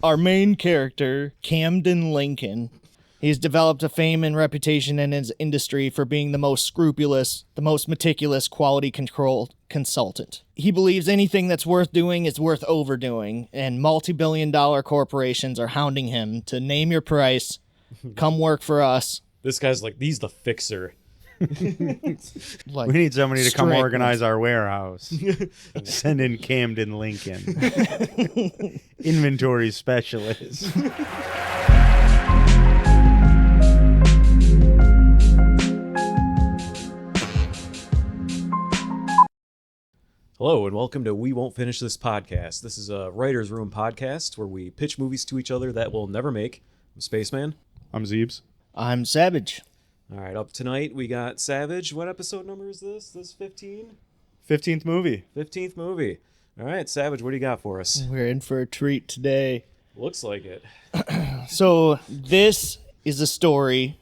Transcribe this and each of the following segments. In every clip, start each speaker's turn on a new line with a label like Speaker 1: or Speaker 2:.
Speaker 1: our main character, Camden Lincoln, he's developed a fame and reputation in his industry for being the most scrupulous, the most meticulous quality control consultant. He believes anything that's worth doing is worth overdoing, and multi-billion-dollar corporations are hounding him to name your price, come work for us.
Speaker 2: This guy's like, he's the fixer.
Speaker 3: We need somebody to come organize our warehouse. Send in Camden Lincoln, inventory specialist.
Speaker 2: Hello, and welcome to We Won't Finish This Podcast. This is a writer's room podcast where we pitch movies to each other that we'll never make. I'm Spaceman.
Speaker 3: I'm Zeebs.
Speaker 1: I'm Savage.
Speaker 2: All right, up tonight we got Savage. What episode number is this? This 15?
Speaker 3: 15th movie.
Speaker 2: 15th movie. All right, Savage, what do you got for us?
Speaker 1: We're in for a treat today.
Speaker 2: Looks like it.
Speaker 1: So this is a story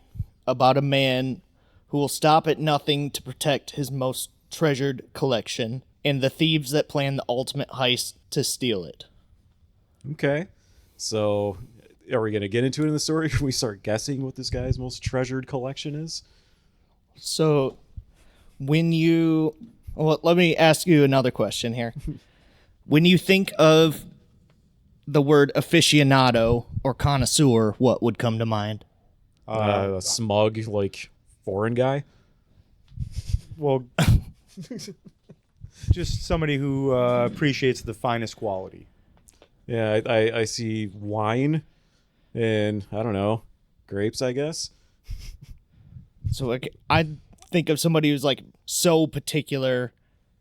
Speaker 1: about a man who will stop at nothing to protect his most treasured collection and the thieves that plan the ultimate heist to steal it.
Speaker 2: Okay. So, are we going to get into it in the story? Can we start guessing what this guy's most treasured collection is?
Speaker 1: So, let me ask you another question here. When you think of the word aficionado or connoisseur, what would come to mind?
Speaker 2: A smug, foreign guy?
Speaker 3: Well, just somebody who appreciates the finest quality.
Speaker 2: Yeah, I see wine and, I don't know, grapes, I guess.
Speaker 1: So I think of somebody who's so particular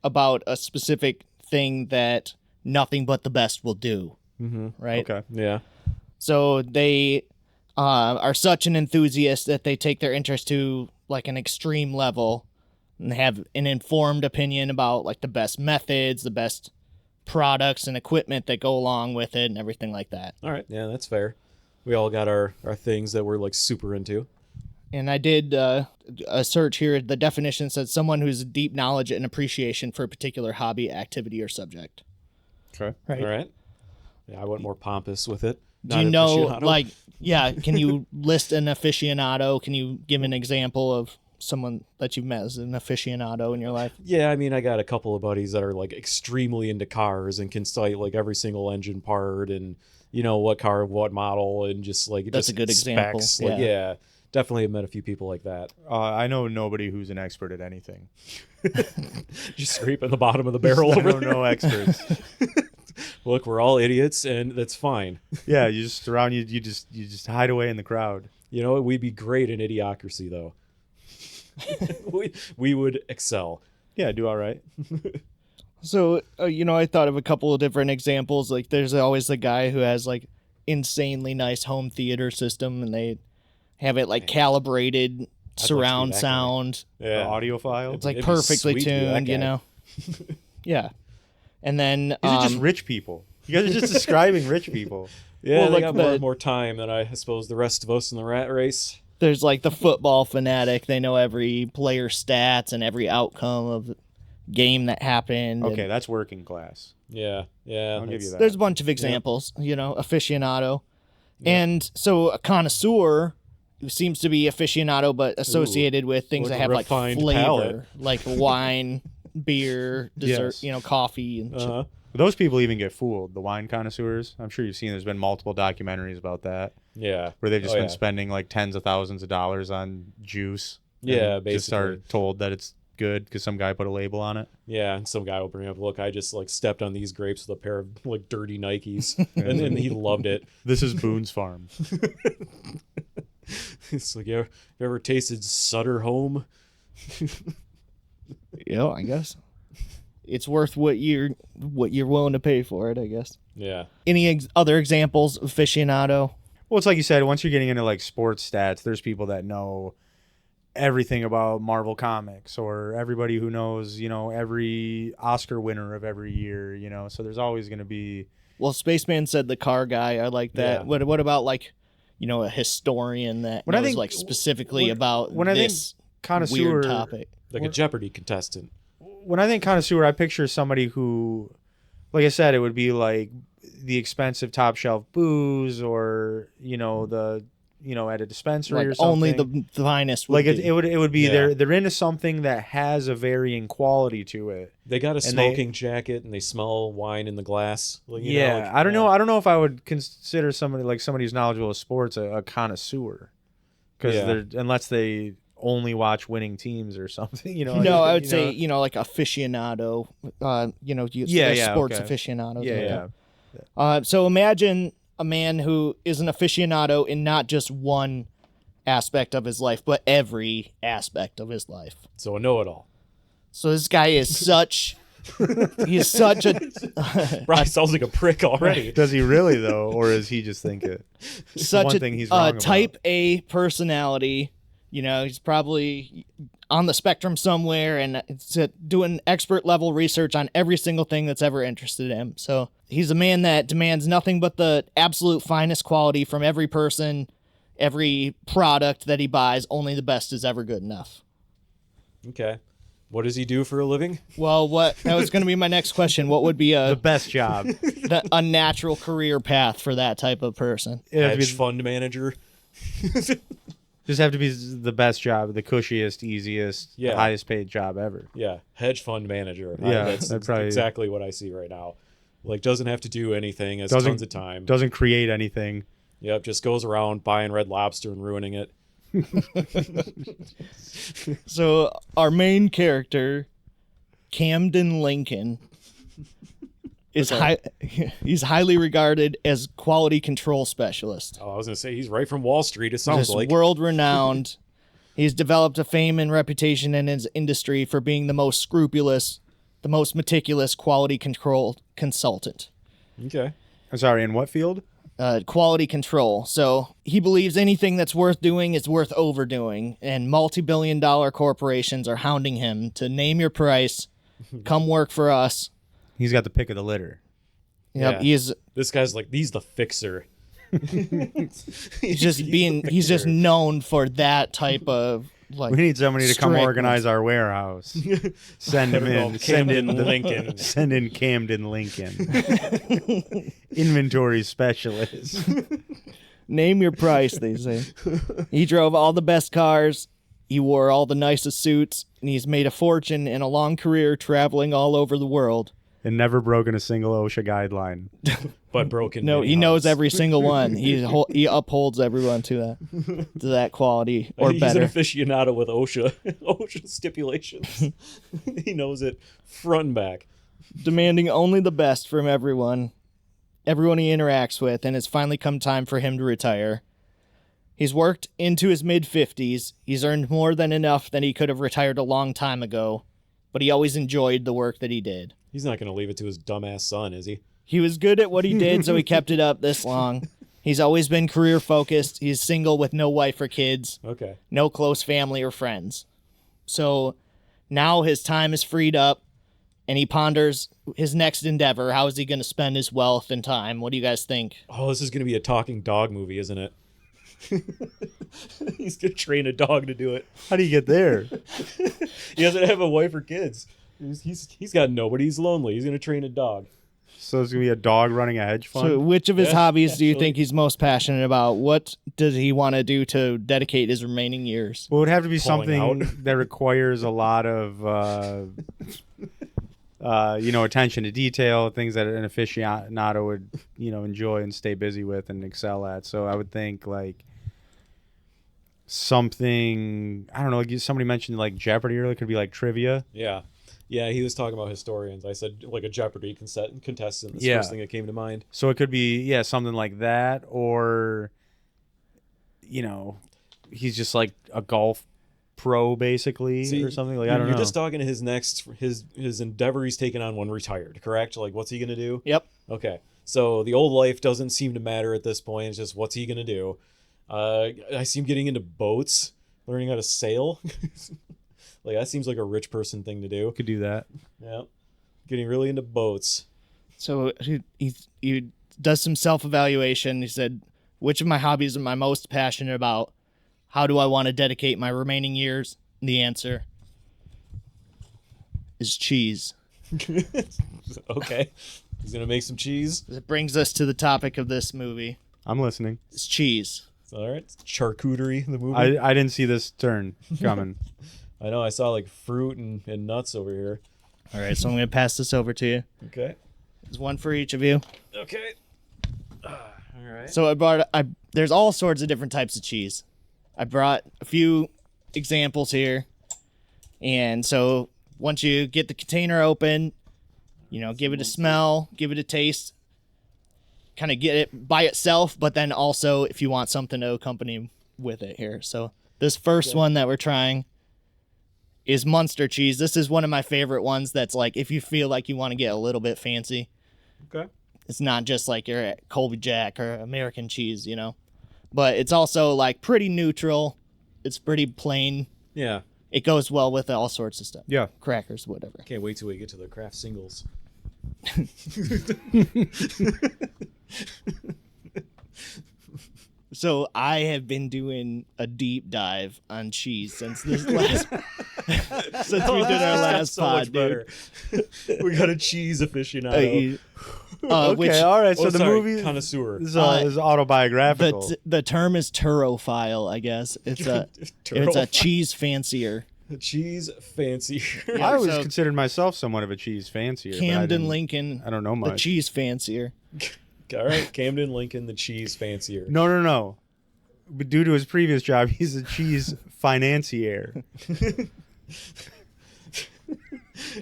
Speaker 1: about a specific thing that nothing but the best will do.
Speaker 2: Mm-hmm.
Speaker 1: Right?
Speaker 3: Okay.
Speaker 2: Yeah.
Speaker 1: So they are such an enthusiast that they take their interest to an extreme level and have an informed opinion about the best methods, the best products and equipment that go along with it and everything like that.
Speaker 2: All right. Yeah, that's fair. We all got our things that we're super into.
Speaker 1: And I did a search here. The definition says someone who has deep knowledge and appreciation for a particular hobby, activity, or subject.
Speaker 3: Okay.
Speaker 1: Right.
Speaker 2: All right. Yeah, I went more pompous with it.
Speaker 1: Do you know, can you list an aficionado? Can you give an example of someone that you've met as an aficionado in your life?
Speaker 2: Yeah, I mean, I got a couple of buddies that are extremely into cars and can cite every single engine part and what car, what model, and just
Speaker 1: that's
Speaker 2: just
Speaker 1: a good
Speaker 2: specs.
Speaker 1: example.
Speaker 2: Yeah, definitely have met a few people like that.
Speaker 3: I know nobody who's an expert at anything.
Speaker 2: Just scraping the bottom of the barrel.
Speaker 3: I know no experts.
Speaker 2: Look, we're all idiots, and that's fine.
Speaker 3: Yeah, you just surround you just hide away in the crowd.
Speaker 2: We'd be great in Idiocracy, though. we would excel.
Speaker 3: Yeah, do all right.
Speaker 1: So, I thought of a couple of different examples. There's always the guy who has insanely nice home theater system, and they have it calibrated surround sound.
Speaker 2: Yeah,
Speaker 3: audiophile.
Speaker 1: It's perfectly tuned, Yeah. And then
Speaker 3: these are just rich people. You guys are just describing rich people.
Speaker 2: Yeah, they got more time than I suppose the rest of us in the rat race.
Speaker 1: There's the football fanatic. They know every player stats and every outcome of game that happened.
Speaker 3: Okay, that's working class.
Speaker 2: Yeah.
Speaker 3: I'll give you that.
Speaker 1: There's a bunch of examples, aficionado. Yeah. And so a connoisseur who seems to be aficionado but associated with things that have flavor, like wine, beer, dessert,
Speaker 3: yes.
Speaker 1: Coffee and
Speaker 3: shit. Those people even get fooled, the wine connoisseurs. I'm sure you've seen there's been multiple documentaries about that.
Speaker 2: Yeah.
Speaker 3: Where they've just been spending tens of thousands of dollars on juice.
Speaker 2: Yeah, basically.
Speaker 3: Just are told that it's good because some guy put a label on it.
Speaker 2: Yeah, and some guy will bring up, look, I just stepped on these grapes with a pair of dirty Nikes. and he loved it.
Speaker 3: This is Boone's Farm.
Speaker 2: It's you ever tasted Sutter Home?
Speaker 1: Yeah, I guess. It's worth what you're willing to pay for it, I guess.
Speaker 2: Yeah.
Speaker 1: Any other examples of aficionado?
Speaker 3: Well, it's like you said, once you're getting into sports stats, there's people that know everything about Marvel Comics, or everybody who knows, every Oscar winner of every year, so there's always going to be.
Speaker 1: Well, Spaceman said the car guy. I like that. Yeah. What about a historian that knows specifically about this weird topic?
Speaker 2: Like a Jeopardy contestant.
Speaker 3: When I think connoisseur, I picture somebody who like I said, it would be like the expensive top shelf booze, or at a dispensary
Speaker 1: Like
Speaker 3: or something.
Speaker 1: only the finest would
Speaker 3: like
Speaker 1: be.
Speaker 3: it would be
Speaker 2: Yeah.
Speaker 3: they're into something that has a varying quality to it.
Speaker 2: They got a
Speaker 3: And
Speaker 2: smoking jacket and they smell wine in the glass. Like,
Speaker 3: I don't know. I don't know if I would consider somebody who's knowledgeable of sports a connoisseur, because unless they only watch winning teams or something.
Speaker 1: No, I would say like aficionado. Sports
Speaker 3: okay.
Speaker 1: aficionados.
Speaker 3: Yeah.
Speaker 1: So imagine a man who is an aficionado in not just one aspect of his life, but every aspect of his life.
Speaker 2: So a know-it-all.
Speaker 1: So this guy is such. He's such a.
Speaker 2: Brian sounds like a prick already.
Speaker 3: Does he really though, or is he just thinking?
Speaker 1: Such
Speaker 3: one
Speaker 1: a
Speaker 3: thing he's wrong about.
Speaker 1: type A personality. He's probably on the spectrum somewhere, and it's doing expert level research on every single thing that's ever interested him. So he's a man that demands nothing but the absolute finest quality from every person, every product that he buys. Only the best is ever good enough.
Speaker 2: Okay. What does he do for a living?
Speaker 1: Well, that was going to be my next question. What would be
Speaker 3: The best job.
Speaker 1: a natural career path for that type of person?
Speaker 2: Hedge fund manager.
Speaker 3: Just have to be the best job, the cushiest, easiest, the highest paid job ever.
Speaker 2: Yeah, hedge fund manager.
Speaker 3: Yeah,
Speaker 2: that's
Speaker 3: probably
Speaker 2: exactly what I see right now. Like, doesn't have to do anything, has tons of time.
Speaker 3: Doesn't create anything.
Speaker 2: Yep, just goes around buying Red Lobster and ruining it.
Speaker 1: So our main character, Camden Lincoln, is he's highly regarded as quality control specialist.
Speaker 2: Oh, I was gonna say he's right from Wall Street. It sounds
Speaker 1: Just
Speaker 2: like
Speaker 1: world renowned. He's developed a fame and reputation in his industry for being the most scrupulous, the most meticulous quality control consultant.
Speaker 2: Okay.
Speaker 3: I'm sorry, in what field?
Speaker 1: Quality control. So he believes anything that's worth doing is worth overdoing, and multi-billion-dollar corporations are hounding him to name your price, come work for us.
Speaker 3: He's got the pick of the litter.
Speaker 1: Yep,
Speaker 2: Yeah. This guy's like, he's the fixer.
Speaker 1: he's just known for that type of
Speaker 3: We need somebody to come
Speaker 1: strictness.
Speaker 3: organize our warehouse. Send him in.
Speaker 2: Camden Lincoln.
Speaker 3: Send in Camden Lincoln. Inventory specialist.
Speaker 1: Name your price, they say. He drove all the best cars. He wore all the nicest suits, and he's made a fortune in a long career traveling all over the world.
Speaker 3: And never broken a single OSHA guideline.
Speaker 2: But broken.
Speaker 1: No,
Speaker 2: many
Speaker 1: he knows
Speaker 2: hearts.
Speaker 1: every single one. He upholds everyone to that quality or
Speaker 2: He's
Speaker 1: better.
Speaker 2: an aficionado with OSHA stipulations. He knows it front and back.
Speaker 1: Demanding only the best from everyone he interacts with, and it's finally come time for him to retire. He's worked into his mid-50s. He's earned more than enough that he could have retired a long time ago, but he always enjoyed the work that he did.
Speaker 2: He's not going to leave it to his dumbass son, is he?
Speaker 1: He was good at what he did, so he kept it up this long. He's always been career-focused. He's single with no wife or kids,
Speaker 2: Okay.
Speaker 1: no close family or friends. So now his time is freed up, and he ponders his next endeavor. How is he going to spend his wealth and time? What do you guys think?
Speaker 2: Oh, this is going to be a talking dog movie, isn't it? He's going to train a dog to do it.
Speaker 3: How do you get there?
Speaker 2: He doesn't have a wife or kids. He's got nobody. He's lonely. He's going to train a dog.
Speaker 3: So it's going to be a dog running a hedge fund?
Speaker 1: So which of his hobbies do you
Speaker 2: actually.
Speaker 1: think he's most passionate about? What does he want to do to dedicate his remaining years?
Speaker 3: Well, it would have to be
Speaker 2: Pulling
Speaker 3: something that requires a lot of, attention to detail, things that an aficionado would, enjoy and stay busy with and excel at. So I would think like something, I don't know, like somebody mentioned like Jeopardy earlier, it could be like trivia.
Speaker 2: Yeah. Yeah, he was talking about historians. I said like a Jeopardy contestant. That's the first thing that came to mind.
Speaker 3: So it could be, something like that, or, he's just like a golf pro basically, or something like, I don't know.
Speaker 2: You're just talking to his endeavor he's taken on when retired, correct? Like, what's he going to do?
Speaker 1: Yep.
Speaker 2: Okay. So the old life doesn't seem to matter at this point. It's just, what's he going to do? I see him getting into boats, learning how to sail. Like, that seems like a rich person thing to do.
Speaker 3: Could do that.
Speaker 2: Yeah. Getting really into boats.
Speaker 1: So he does some self-evaluation. He said, which of my hobbies am I most passionate about? How do I want to dedicate my remaining years? And the answer is cheese.
Speaker 2: Okay. He's gonna make some cheese.
Speaker 1: It brings us to the topic of this movie.
Speaker 3: I'm listening.
Speaker 1: It's cheese.
Speaker 2: All right, charcuterie, the movie.
Speaker 3: I didn't see this turn coming.
Speaker 2: I know. I saw like fruit and nuts over here.
Speaker 1: All right, so I'm going to pass this over to you.
Speaker 2: Okay.
Speaker 1: There's one for each of you.
Speaker 2: Okay. All right.
Speaker 1: So there's all sorts of different types of cheese. I brought a few examples here. And so once you get the container open, give it a smell, give it a taste, kind of get it by itself, but then also if you want something to accompany with it here. So this first one that we're trying is Munster cheese. This is one of my favorite ones that's like if you feel like you want to get a little bit fancy.
Speaker 2: Okay.
Speaker 1: It's not just like your Colby Jack or American cheese, But it's also like pretty neutral. It's pretty plain.
Speaker 2: Yeah.
Speaker 1: It goes well with all sorts of stuff.
Speaker 3: Yeah.
Speaker 1: Crackers, whatever.
Speaker 2: Can't wait till we get to the craft singles.
Speaker 1: So I have been doing a deep dive on cheese since this last since we did our last pod, dude.
Speaker 2: We got a cheese aficionado.
Speaker 3: Okay,
Speaker 1: Which,
Speaker 3: all right. So the
Speaker 2: sorry,
Speaker 3: movie
Speaker 2: connoisseur.
Speaker 3: is autobiographical.
Speaker 1: the term is turophile, I guess. It's a cheese fancier.
Speaker 2: A cheese fancier.
Speaker 3: I always
Speaker 1: so-
Speaker 3: considered myself somewhat of a cheese fancier. but
Speaker 1: Camden Lincoln.
Speaker 3: I don't know
Speaker 1: The
Speaker 3: much.
Speaker 1: cheese fancier.
Speaker 2: All right, Camden Lincoln, the cheese fancier.
Speaker 3: No. But due to his previous job, he's a cheese financier.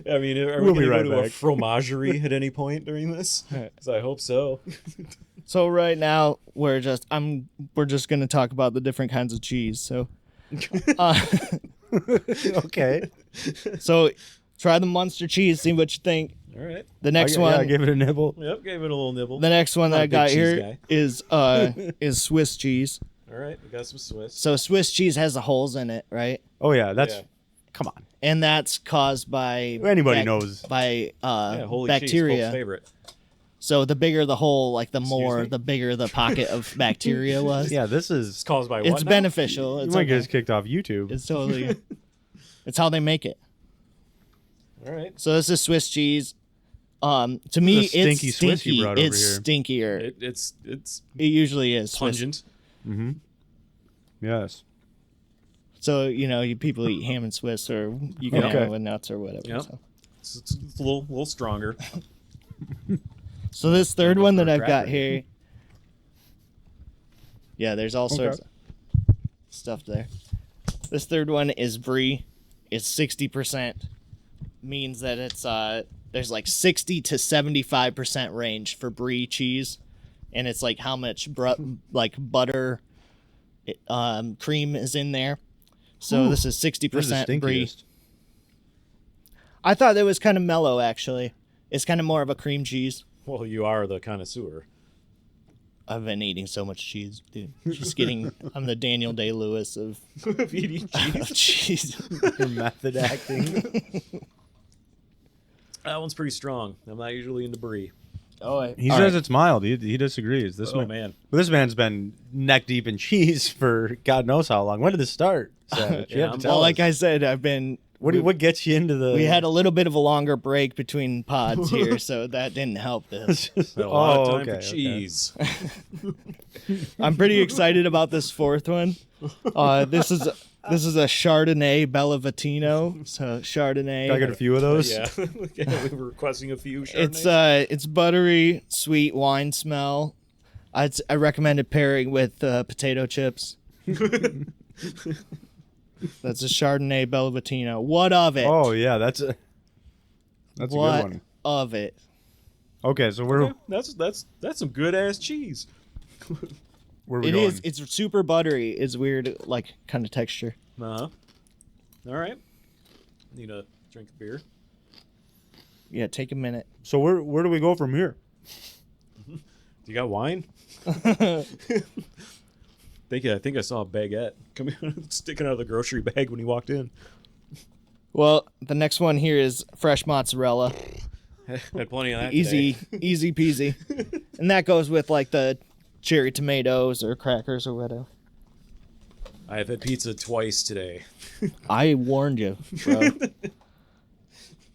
Speaker 2: I mean, are
Speaker 3: We'll
Speaker 2: we
Speaker 3: be
Speaker 2: going
Speaker 3: right
Speaker 2: to go to a
Speaker 3: back.
Speaker 2: fromagerie at any point during this? 'Cause I hope so.
Speaker 1: So right now we're just gonna talk about the different kinds of cheese. So,
Speaker 3: Okay.
Speaker 1: so try the Munster cheese. See what you think.
Speaker 2: All right.
Speaker 1: The next one.
Speaker 3: I give it a nibble.
Speaker 2: Yep, gave it a little nibble.
Speaker 1: The next one
Speaker 2: Not
Speaker 1: that
Speaker 2: a
Speaker 1: I
Speaker 2: big
Speaker 1: got
Speaker 2: cheese
Speaker 1: here
Speaker 2: guy.
Speaker 1: is Swiss cheese.
Speaker 2: All right, we got some Swiss.
Speaker 1: So Swiss cheese has the holes in it, right?
Speaker 3: Oh yeah, that's
Speaker 2: Yeah.
Speaker 3: come on.
Speaker 1: And that's caused by
Speaker 3: Anybody knows.
Speaker 1: by
Speaker 2: Yeah, holy
Speaker 1: bacteria.
Speaker 2: cheese, folks' favorite.
Speaker 1: So the bigger the hole, like the
Speaker 2: me?
Speaker 1: the bigger the pocket of bacteria was.
Speaker 3: Yeah, this
Speaker 2: It's
Speaker 3: is.
Speaker 2: caused by what?
Speaker 1: It's
Speaker 2: now?
Speaker 1: beneficial.
Speaker 3: You
Speaker 1: It's
Speaker 3: might get
Speaker 1: okay.
Speaker 3: us kicked off YouTube.
Speaker 1: It's totally. It's how they make it.
Speaker 2: All right.
Speaker 1: So this is Swiss cheese. To me,
Speaker 3: This is
Speaker 1: it's
Speaker 3: stinky Swiss you
Speaker 1: stinky.
Speaker 3: brought over
Speaker 1: It's
Speaker 3: here.
Speaker 1: stinkier.
Speaker 2: It's
Speaker 1: It usually is Swiss.
Speaker 2: pungent.
Speaker 3: Mm-hmm. Yes.
Speaker 1: So you people eat ham and Swiss, or you can have
Speaker 3: Okay.
Speaker 1: it with nuts or whatever.
Speaker 2: Yep.
Speaker 1: So.
Speaker 2: It's a little stronger.
Speaker 1: So this third
Speaker 2: Go
Speaker 1: one
Speaker 2: for
Speaker 1: that
Speaker 2: a
Speaker 1: I've got
Speaker 2: cracker.
Speaker 1: here, yeah, there's all sorts of stuff there. This third one is brie. It's 60%. Means that it's there's like 60 to 75% range for brie cheese, and it's like how much like butter, cream is in there. So
Speaker 3: Ooh,
Speaker 1: this is
Speaker 3: This is
Speaker 1: 60% brie.
Speaker 3: stinkiest.
Speaker 1: I thought it was kind of mellow actually. It's kind of more of a cream cheese.
Speaker 2: Well, you are the connoisseur.
Speaker 1: I've been eating so much cheese, dude. Just getting. I'm the Daniel Day-Lewis of
Speaker 2: Of eating cheese.
Speaker 1: cheese.
Speaker 3: Your method acting.
Speaker 2: That one's pretty strong. I'm not usually into brie.
Speaker 1: Oh,
Speaker 3: He says it's mild. He disagrees. This
Speaker 2: Man.
Speaker 3: This man's been neck deep in cheese for God knows how long. When did this start? Savage? You
Speaker 2: Yeah,
Speaker 3: have to
Speaker 2: I'm-
Speaker 3: tell
Speaker 1: well,
Speaker 3: us.
Speaker 1: like I said, I've been.
Speaker 3: What gets you into the?
Speaker 1: We had a little bit of a longer break between pods here, so that didn't help this.
Speaker 2: Had a lot of time
Speaker 3: okay,
Speaker 2: for cheese.
Speaker 1: I'm pretty excited about this fourth one. This is a Chardonnay Bellavitino. So Chardonnay.
Speaker 3: I got a few of those.
Speaker 2: Yeah. Yeah, we were requesting a few Chardonnays.
Speaker 1: It's buttery, sweet wine smell. I recommend it pairing with potato chips. That's a Chardonnay Bellavitino. What of it?
Speaker 3: Oh yeah, that's a
Speaker 1: what
Speaker 3: good one.
Speaker 1: of it?
Speaker 3: Okay, so we're
Speaker 2: Yeah, that's some good ass cheese.
Speaker 3: where are we
Speaker 1: It
Speaker 3: going?
Speaker 1: is. It's super buttery. It's weird, like kind of texture.
Speaker 2: Uh-huh. All right. Need a drink of beer.
Speaker 1: Yeah, take a minute.
Speaker 3: So where do we go from here?
Speaker 2: Do you got wine? I think I saw a baguette coming sticking out of the grocery bag when he walked in.
Speaker 1: Well, the next one here is fresh mozzarella.
Speaker 2: Had plenty of that.
Speaker 1: Easy,
Speaker 2: today.
Speaker 1: easy peasy. And that goes with like the cherry tomatoes or crackers or whatever.
Speaker 2: I have had pizza twice today.
Speaker 1: I warned you, bro.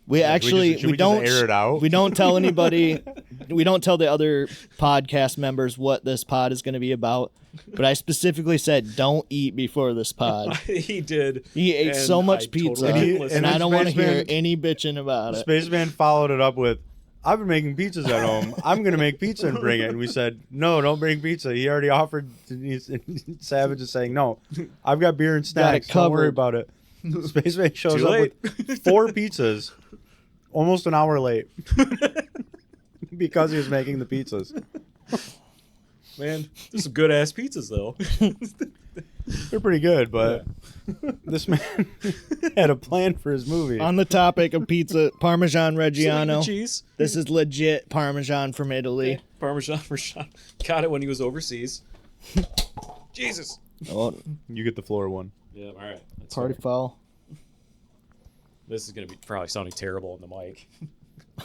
Speaker 1: We actually
Speaker 3: should we just air it out?
Speaker 1: We don't tell anybody. We don't tell the other podcast members what this pod is going to be about. But I specifically said don't eat before this pod.
Speaker 2: He did.
Speaker 1: He ate
Speaker 2: and
Speaker 1: so much
Speaker 2: I
Speaker 1: pizza,
Speaker 2: totally didn't listen.
Speaker 1: and I don't want to hear
Speaker 3: Spaceman-
Speaker 1: any bitching about it.
Speaker 3: Spaceman followed it up with, I've been making pizzas at home. I'm going to make pizza and bring it. And we said, no, don't bring pizza. He already offered. Savage is saying, no, I've got beer and snacks. Don't worry about it. Spaceman shows
Speaker 2: Too
Speaker 3: up
Speaker 2: late.
Speaker 3: with 4 pizzas, almost an hour late, because he was making the pizzas.
Speaker 2: Man, there's some good ass pizzas though.
Speaker 3: They're pretty good, but this man had a plan for his movie.
Speaker 1: On the topic of pizza, Parmesan Reggiano.
Speaker 2: Cheese.
Speaker 1: This is legit Parmesan from Italy.
Speaker 2: Okay. Parmesan Parmesan. Got it when he was overseas. Jesus.
Speaker 1: Oh,
Speaker 3: You get the floor one.
Speaker 2: Yeah. All right. That's
Speaker 1: party
Speaker 2: fair.
Speaker 1: foul.
Speaker 2: This is gonna be probably sounding terrible in the mic.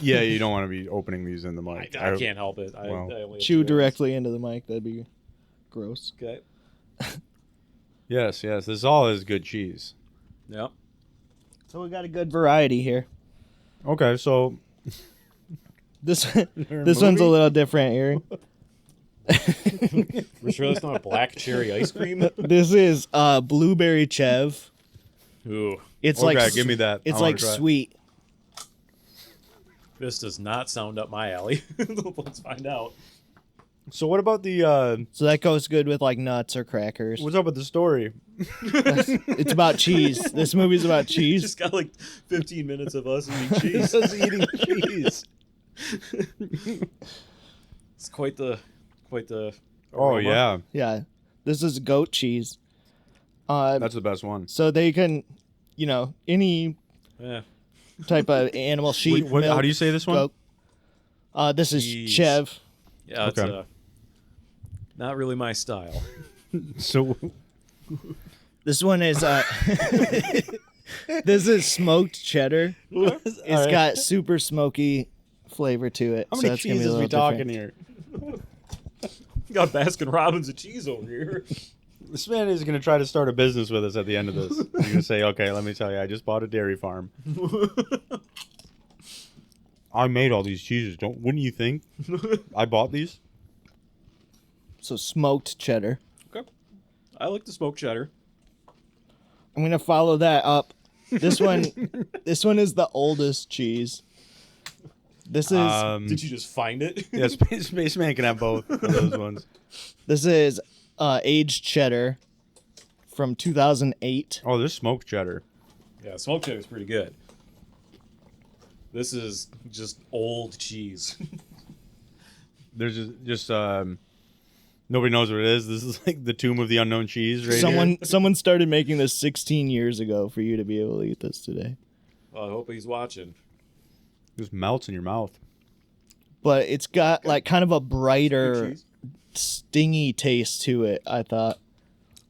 Speaker 3: Yeah, you don't want to be opening these in the mic.
Speaker 2: I can't help it.
Speaker 3: Well,
Speaker 2: I only have
Speaker 1: Chew
Speaker 2: 2 hands.
Speaker 1: directly into the mic. That'd be gross.
Speaker 2: Okay.
Speaker 3: Yes. This all is good cheese.
Speaker 2: Yep.
Speaker 1: So we got a good variety here.
Speaker 3: Okay, so
Speaker 1: This one's a
Speaker 3: movie?
Speaker 1: little different here.
Speaker 2: We're sure that's not a black cherry ice cream.
Speaker 1: This is blueberry chev.
Speaker 2: Ooh,
Speaker 1: It's
Speaker 3: Okay,
Speaker 1: like
Speaker 3: give me that. I
Speaker 1: It's
Speaker 3: wanna
Speaker 1: like
Speaker 3: try it.
Speaker 1: sweet.
Speaker 2: this does not sound up my alley. Let's find out.
Speaker 3: So what about the
Speaker 1: So that goes good with like nuts or crackers.
Speaker 3: what's up with the story?
Speaker 1: It's about cheese. This movie's about cheese.
Speaker 2: Just got like 15 minutes of us eating cheese.
Speaker 3: Just eating cheese.
Speaker 2: It's quite the.
Speaker 3: Oh
Speaker 2: aroma.
Speaker 3: yeah,
Speaker 1: Yeah. This is goat cheese.
Speaker 3: that's the best one.
Speaker 1: So they can, any
Speaker 2: Yeah.
Speaker 1: type of animal, sheep,
Speaker 3: Wait,
Speaker 1: milk,
Speaker 3: how do you say this one?
Speaker 1: goat. This is
Speaker 2: Cheese.
Speaker 1: chev.
Speaker 2: Yeah. It's
Speaker 3: Okay.
Speaker 2: not really my style.
Speaker 3: So
Speaker 1: This one is this is smoked cheddar. It's got super smoky flavor to it.
Speaker 3: how
Speaker 1: so
Speaker 3: many
Speaker 1: that's gonna be a
Speaker 3: cheeses we
Speaker 1: little
Speaker 3: talking
Speaker 1: different.
Speaker 3: here?
Speaker 2: Got Baskin Robbins of cheese over here.
Speaker 3: This man is going to try to start a business with us at the end of this. He's going to say, okay, let me tell you, I just bought a dairy farm. I made all these cheeses. Wouldn't you think? I bought these?
Speaker 1: So smoked cheddar.
Speaker 2: Okay. I like the smoked cheddar.
Speaker 1: I'm gonna follow that up. This one is the oldest cheese. This is
Speaker 2: Did you just find it?
Speaker 3: Yeah, Spaceman can have both of those ones.
Speaker 1: this is aged cheddar from 2008.
Speaker 3: Oh, there's smoked cheddar.
Speaker 2: Yeah, smoked cheddar is pretty good. This is just old cheese.
Speaker 3: There's just nobody knows what it is. This is like the tomb of the unknown cheese right here.
Speaker 1: Someone started making this 16 years ago for you to be able to eat this today.
Speaker 2: Well, I hope he's watching.
Speaker 3: It just melts in your mouth.
Speaker 1: But it's got like kind of a
Speaker 2: Good
Speaker 1: brighter,
Speaker 2: cheese.
Speaker 1: stingy taste to it. I thought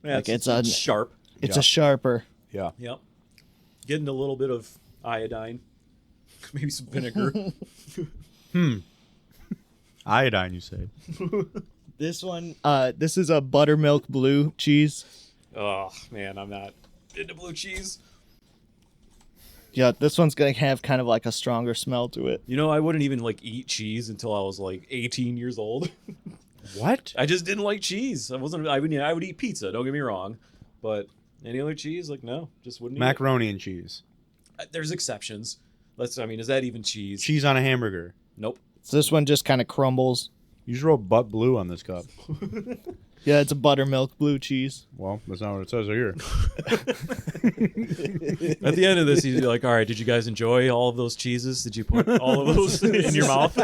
Speaker 2: Yeah,
Speaker 1: Like, it's a-
Speaker 2: sharp.
Speaker 1: it's
Speaker 3: Yeah.
Speaker 1: a sharper.
Speaker 3: Yeah.
Speaker 2: Yep. Getting a little bit of iodine. Maybe some vinegar.
Speaker 3: Iodine, you say?
Speaker 1: This one, this is a buttermilk blue cheese.
Speaker 2: Oh, man, I'm not into blue cheese.
Speaker 1: Yeah, this one's gonna have kind of like a stronger smell to it.
Speaker 2: You know, I wouldn't even like eat cheese until I was like 18 years old.
Speaker 3: What?
Speaker 2: I just didn't like cheese. I would eat pizza, don't get me wrong. But any other cheese, like no, just wouldn't eat
Speaker 3: Macaroni and cheese.
Speaker 2: it. There's exceptions. Is that even cheese?
Speaker 3: Cheese on a hamburger.
Speaker 2: Nope.
Speaker 1: So this one just kind of crumbles.
Speaker 3: You just wrote butt blue on this cup.
Speaker 1: Yeah, it's a buttermilk blue cheese.
Speaker 3: Well, that's not what it says here.
Speaker 2: At the end of this, he's like, all right, did you guys enjoy all of those cheeses? Did you put all of those in your mouth?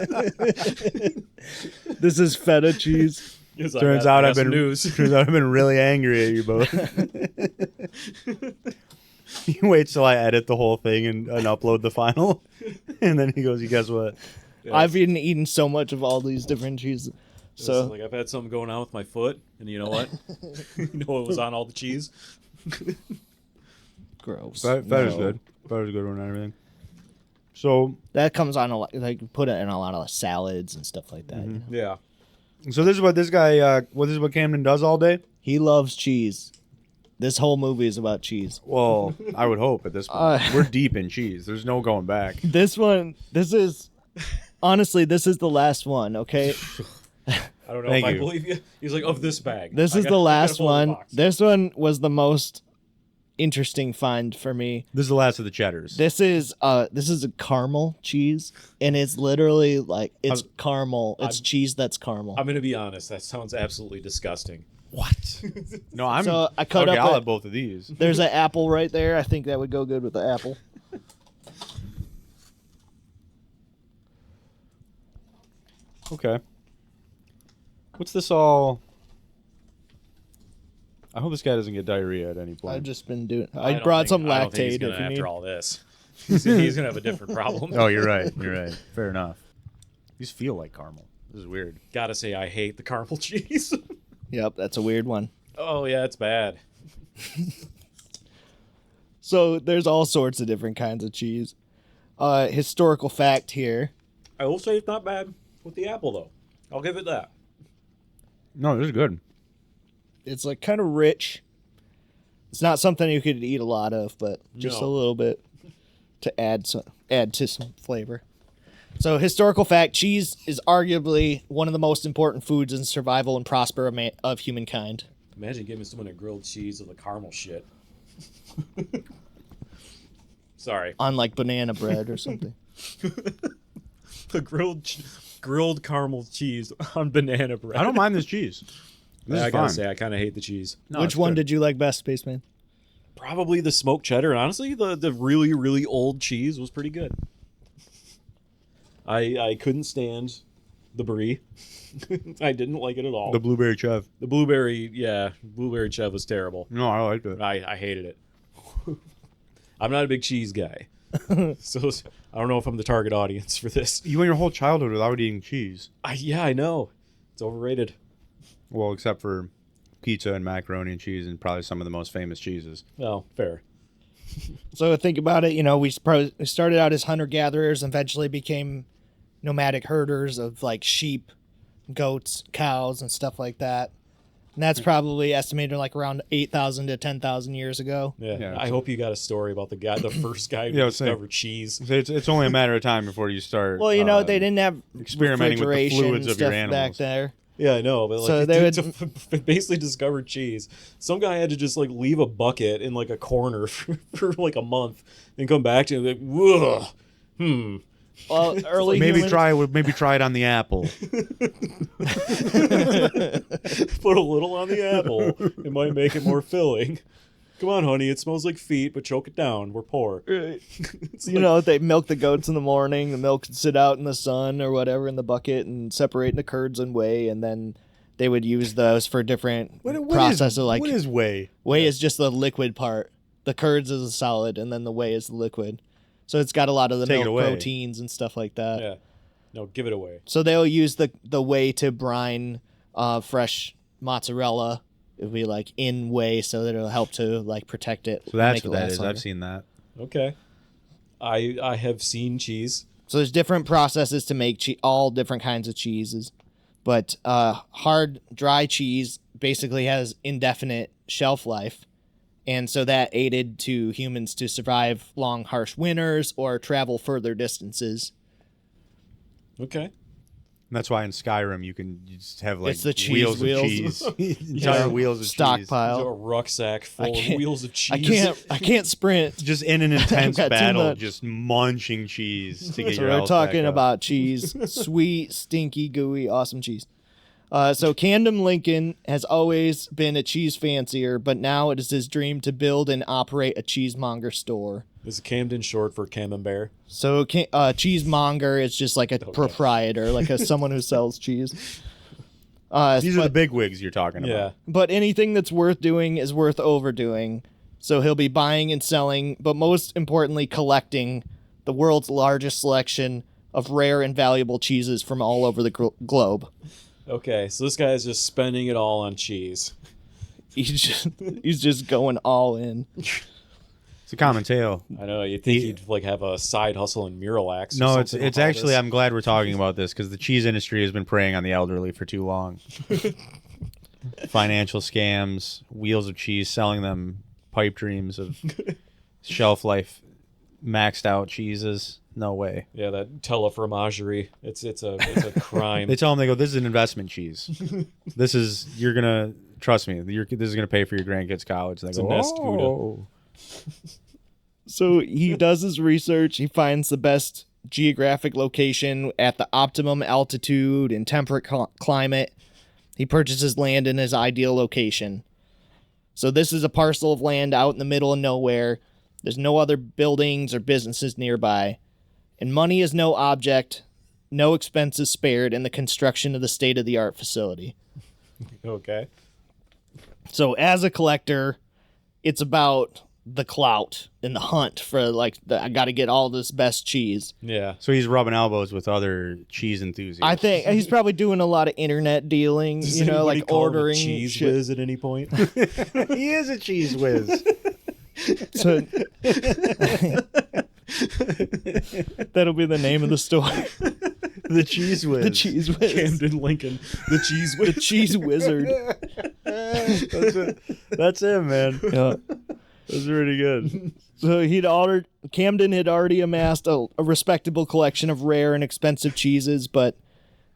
Speaker 1: This is feta cheese.
Speaker 2: He's like,
Speaker 3: Turns
Speaker 2: I
Speaker 3: out
Speaker 2: got
Speaker 3: I've
Speaker 2: some
Speaker 3: been
Speaker 2: news.
Speaker 3: Turns out I've been really angry at you both. He waits till I edit the whole thing and upload the final, and then he goes, "You guess what?
Speaker 2: Yeah,
Speaker 1: I've eaten so much of all these different cheeses.
Speaker 2: it's
Speaker 1: So
Speaker 2: like I've had something going on with my foot, and you know what? You know what was on all the cheese?
Speaker 1: gross.
Speaker 3: That is good. That is a good one and everything." So,
Speaker 1: That comes on a lot. Like you put it in a lot of salads and stuff like that. You know?
Speaker 2: Yeah.
Speaker 3: this is what this guy. This is what Camden does all day.
Speaker 1: He loves cheese. This whole movie is about cheese.
Speaker 3: Well, I would hope at this point. We're deep in cheese. There's no going back.
Speaker 1: This is honestly, this is the last one, okay?
Speaker 2: I don't know
Speaker 3: Thank
Speaker 2: if I
Speaker 3: you.
Speaker 2: believe you. He's like, of this bag.
Speaker 1: This
Speaker 2: I
Speaker 1: is
Speaker 2: got-
Speaker 1: the
Speaker 2: I got
Speaker 1: last
Speaker 2: a whole
Speaker 1: one.
Speaker 2: box.
Speaker 1: This one was the most interesting find for me.
Speaker 3: This is the last of the cheddars.
Speaker 1: This is a caramel cheese, and it's literally like it's caramel. It's cheese that's caramel.
Speaker 2: I'm gonna be honest. That sounds absolutely disgusting.
Speaker 3: What? No, I'm.
Speaker 1: So I cut
Speaker 3: okay,
Speaker 1: up
Speaker 3: I'll
Speaker 1: a-
Speaker 3: have both of these.
Speaker 1: There's an apple right there. I think that would go good with the apple.
Speaker 3: Okay. What's this all? I hope this guy doesn't get diarrhea at any point.
Speaker 1: I've just been doing.
Speaker 2: I
Speaker 1: I
Speaker 2: don't
Speaker 1: brought
Speaker 2: think-
Speaker 1: some
Speaker 2: I don't think he's
Speaker 1: lactate
Speaker 2: gonna
Speaker 1: if you
Speaker 2: after
Speaker 1: need.
Speaker 2: all this. He's gonna have a different problem.
Speaker 3: Oh, you're right. You're right. Fair enough. These feel like caramel. This is weird.
Speaker 2: Gotta say, I hate the caramel cheese.
Speaker 1: Yep, that's a weird one.
Speaker 2: Oh yeah, it's bad.
Speaker 1: So there's all sorts of different kinds of cheese. Historical fact here.
Speaker 2: I will say it's not bad with the apple though. I'll give it that.
Speaker 3: No, this is good.
Speaker 1: It's like kind of rich. It's not something you could eat a lot of, but just a
Speaker 2: No.
Speaker 1: little bit to add to some flavor. So historical fact, cheese is arguably one of the most important foods in survival and prosper of humankind.
Speaker 2: Imagine giving someone a grilled cheese with a caramel shit. Sorry.
Speaker 1: On like banana bread or something.
Speaker 2: The grilled caramel cheese on banana bread.
Speaker 3: I don't mind this cheese. This
Speaker 2: I
Speaker 3: is
Speaker 2: gotta
Speaker 3: fine.
Speaker 2: say, I kind of hate the cheese.
Speaker 3: No,
Speaker 1: Which
Speaker 3: it's
Speaker 1: one
Speaker 3: good.
Speaker 1: did you like best, Spaceman?
Speaker 2: Probably the smoked cheddar, and honestly, the really, really old cheese was pretty good. I couldn't stand the brie. I didn't like it at all.
Speaker 3: The blueberry chev?
Speaker 2: The blueberry chev was terrible.
Speaker 3: No, I liked it.
Speaker 2: I hated it. I'm not a big cheese guy. So I don't know if I'm the target audience for this.
Speaker 3: You went your whole childhood without eating cheese.
Speaker 2: Yeah, I know. It's overrated.
Speaker 3: Well, except for pizza and macaroni and cheese and probably some of the most famous cheeses.
Speaker 2: Well, fair.
Speaker 1: So think about it. You know, we started out as hunter-gatherers and eventually became nomadic herders of like sheep, goats, cows, and stuff like that. And that's probably estimated like around 8,000 to 10,000 years ago.
Speaker 2: Yeah. I hope you got a story about the first guy who
Speaker 3: Yeah, I was saying.
Speaker 2: discovered cheese.
Speaker 3: So it's only a matter of time before you start.
Speaker 1: Well, you know, they didn't have
Speaker 3: experimenting with the
Speaker 1: refrigeration
Speaker 3: fluids
Speaker 1: and
Speaker 3: of your
Speaker 1: stuff back
Speaker 3: animals.
Speaker 1: there.
Speaker 2: Yeah, I know, but like
Speaker 1: So they
Speaker 2: basically discovered cheese. Some guy had to just like leave a bucket in like a corner for like a month and come back to it like, whoa,
Speaker 1: Well, early
Speaker 3: Maybe
Speaker 1: humans,
Speaker 3: try it on the apple.
Speaker 2: put a little on the apple. It might make it more filling. Come on, honey, it smells like feet, but choke it down. We're poor. It's
Speaker 1: you
Speaker 2: like-
Speaker 1: know, they milk the goats in the morning. The milk would sit out in the sun or whatever in the bucket and separate into curds and whey, and then they would use those for different processes. Like
Speaker 3: what is whey?
Speaker 1: whey is just the liquid part. The curds is a solid, and then the whey is the liquid. So it's got a lot of the
Speaker 3: Take it
Speaker 1: milk
Speaker 3: away.
Speaker 1: proteins and stuff like that.
Speaker 2: Yeah. No, give it away.
Speaker 1: So they'll use the whey to brine fresh mozzarella. It'll be like in whey, so that it'll help to like protect it.
Speaker 3: So that's
Speaker 1: make it
Speaker 3: what that
Speaker 1: last
Speaker 3: is.
Speaker 1: longer.
Speaker 3: I've seen that.
Speaker 2: Okay. I have seen cheese.
Speaker 1: So there's different processes to make all different kinds of cheeses, but hard dry cheese basically has indefinite shelf life, and so that aided to humans to survive long, harsh winters or travel further distances.
Speaker 2: Okay.
Speaker 3: And that's why in Skyrim you can just have like
Speaker 1: It's the cheese
Speaker 3: wheels
Speaker 1: wheels.
Speaker 3: of cheese, entire wheels of cheese,
Speaker 1: Stockpile.
Speaker 2: A rucksack full
Speaker 1: I
Speaker 2: of
Speaker 1: can't-
Speaker 2: wheels of cheese.
Speaker 1: I can't sprint.
Speaker 3: just in an intense
Speaker 1: got too
Speaker 3: battle,
Speaker 1: much.
Speaker 3: just munching cheese to get
Speaker 1: So
Speaker 3: your
Speaker 1: we're
Speaker 3: health back
Speaker 1: talking
Speaker 3: up.
Speaker 1: about cheese, sweet, stinky, gooey, awesome cheese. So Camden Lincoln has always been a cheese fancier, but now it is his dream to build and operate a cheesemonger store.
Speaker 2: Is Camden short for Camembert?
Speaker 1: So cheesemonger is just like a proprietor, like someone who sells cheese.
Speaker 3: These are the big wigs you're talking
Speaker 2: Yeah.
Speaker 3: about.
Speaker 1: But anything that's worth doing is worth overdoing. So he'll be buying and selling, but most importantly, collecting the world's largest selection of rare and valuable cheeses from all over the globe.
Speaker 2: Okay, so this guy is just spending it all on cheese.
Speaker 1: He's just going all in.
Speaker 3: It's a common tale.
Speaker 2: I know, you'd think he'd like have a side hustle in Miralax. or
Speaker 3: No,
Speaker 2: something
Speaker 3: it's
Speaker 2: with all
Speaker 3: actually.
Speaker 2: this.
Speaker 3: I'm glad we're talking about this because the cheese industry has been preying on the elderly for too long. financial scams, wheels of cheese, selling them pipe dreams of shelf life, maxed out cheeses. No way.
Speaker 2: Yeah, that telefromagerie. It's a crime.
Speaker 3: They tell them, they go, this is an investment cheese. You're gonna trust me. This is gonna pay for your grandkids' college. And they
Speaker 2: a
Speaker 3: go,
Speaker 2: nest
Speaker 3: oh.
Speaker 1: So he does his research. He finds the best geographic location at the optimum altitude and temperate climate. He purchases land in his ideal location. So this is a parcel of land out in the middle of nowhere. There's no other buildings or businesses nearby. And money is no object, no expenses spared in the construction of the state-of-the-art facility.
Speaker 2: Okay.
Speaker 1: So as a collector, it's about the clout and the hunt for I got to get all this best cheese.
Speaker 2: Yeah.
Speaker 3: So he's rubbing elbows with other cheese enthusiasts.
Speaker 1: I think he's probably doing a lot of internet dealing,
Speaker 2: Does anybody
Speaker 1: like
Speaker 2: call him a
Speaker 1: ordering
Speaker 2: cheese
Speaker 1: shit.
Speaker 2: whiz at any point?
Speaker 3: He is a cheese whiz.
Speaker 1: So that'll be the name of the store.
Speaker 3: The cheese whiz.
Speaker 1: The cheese whiz.
Speaker 2: Camden Lincoln, the cheese whiz.
Speaker 1: The cheese wizard.
Speaker 3: That's him, man.
Speaker 1: Yeah.
Speaker 3: That's really good.
Speaker 1: So Camden had already amassed a respectable collection of rare and expensive cheeses, but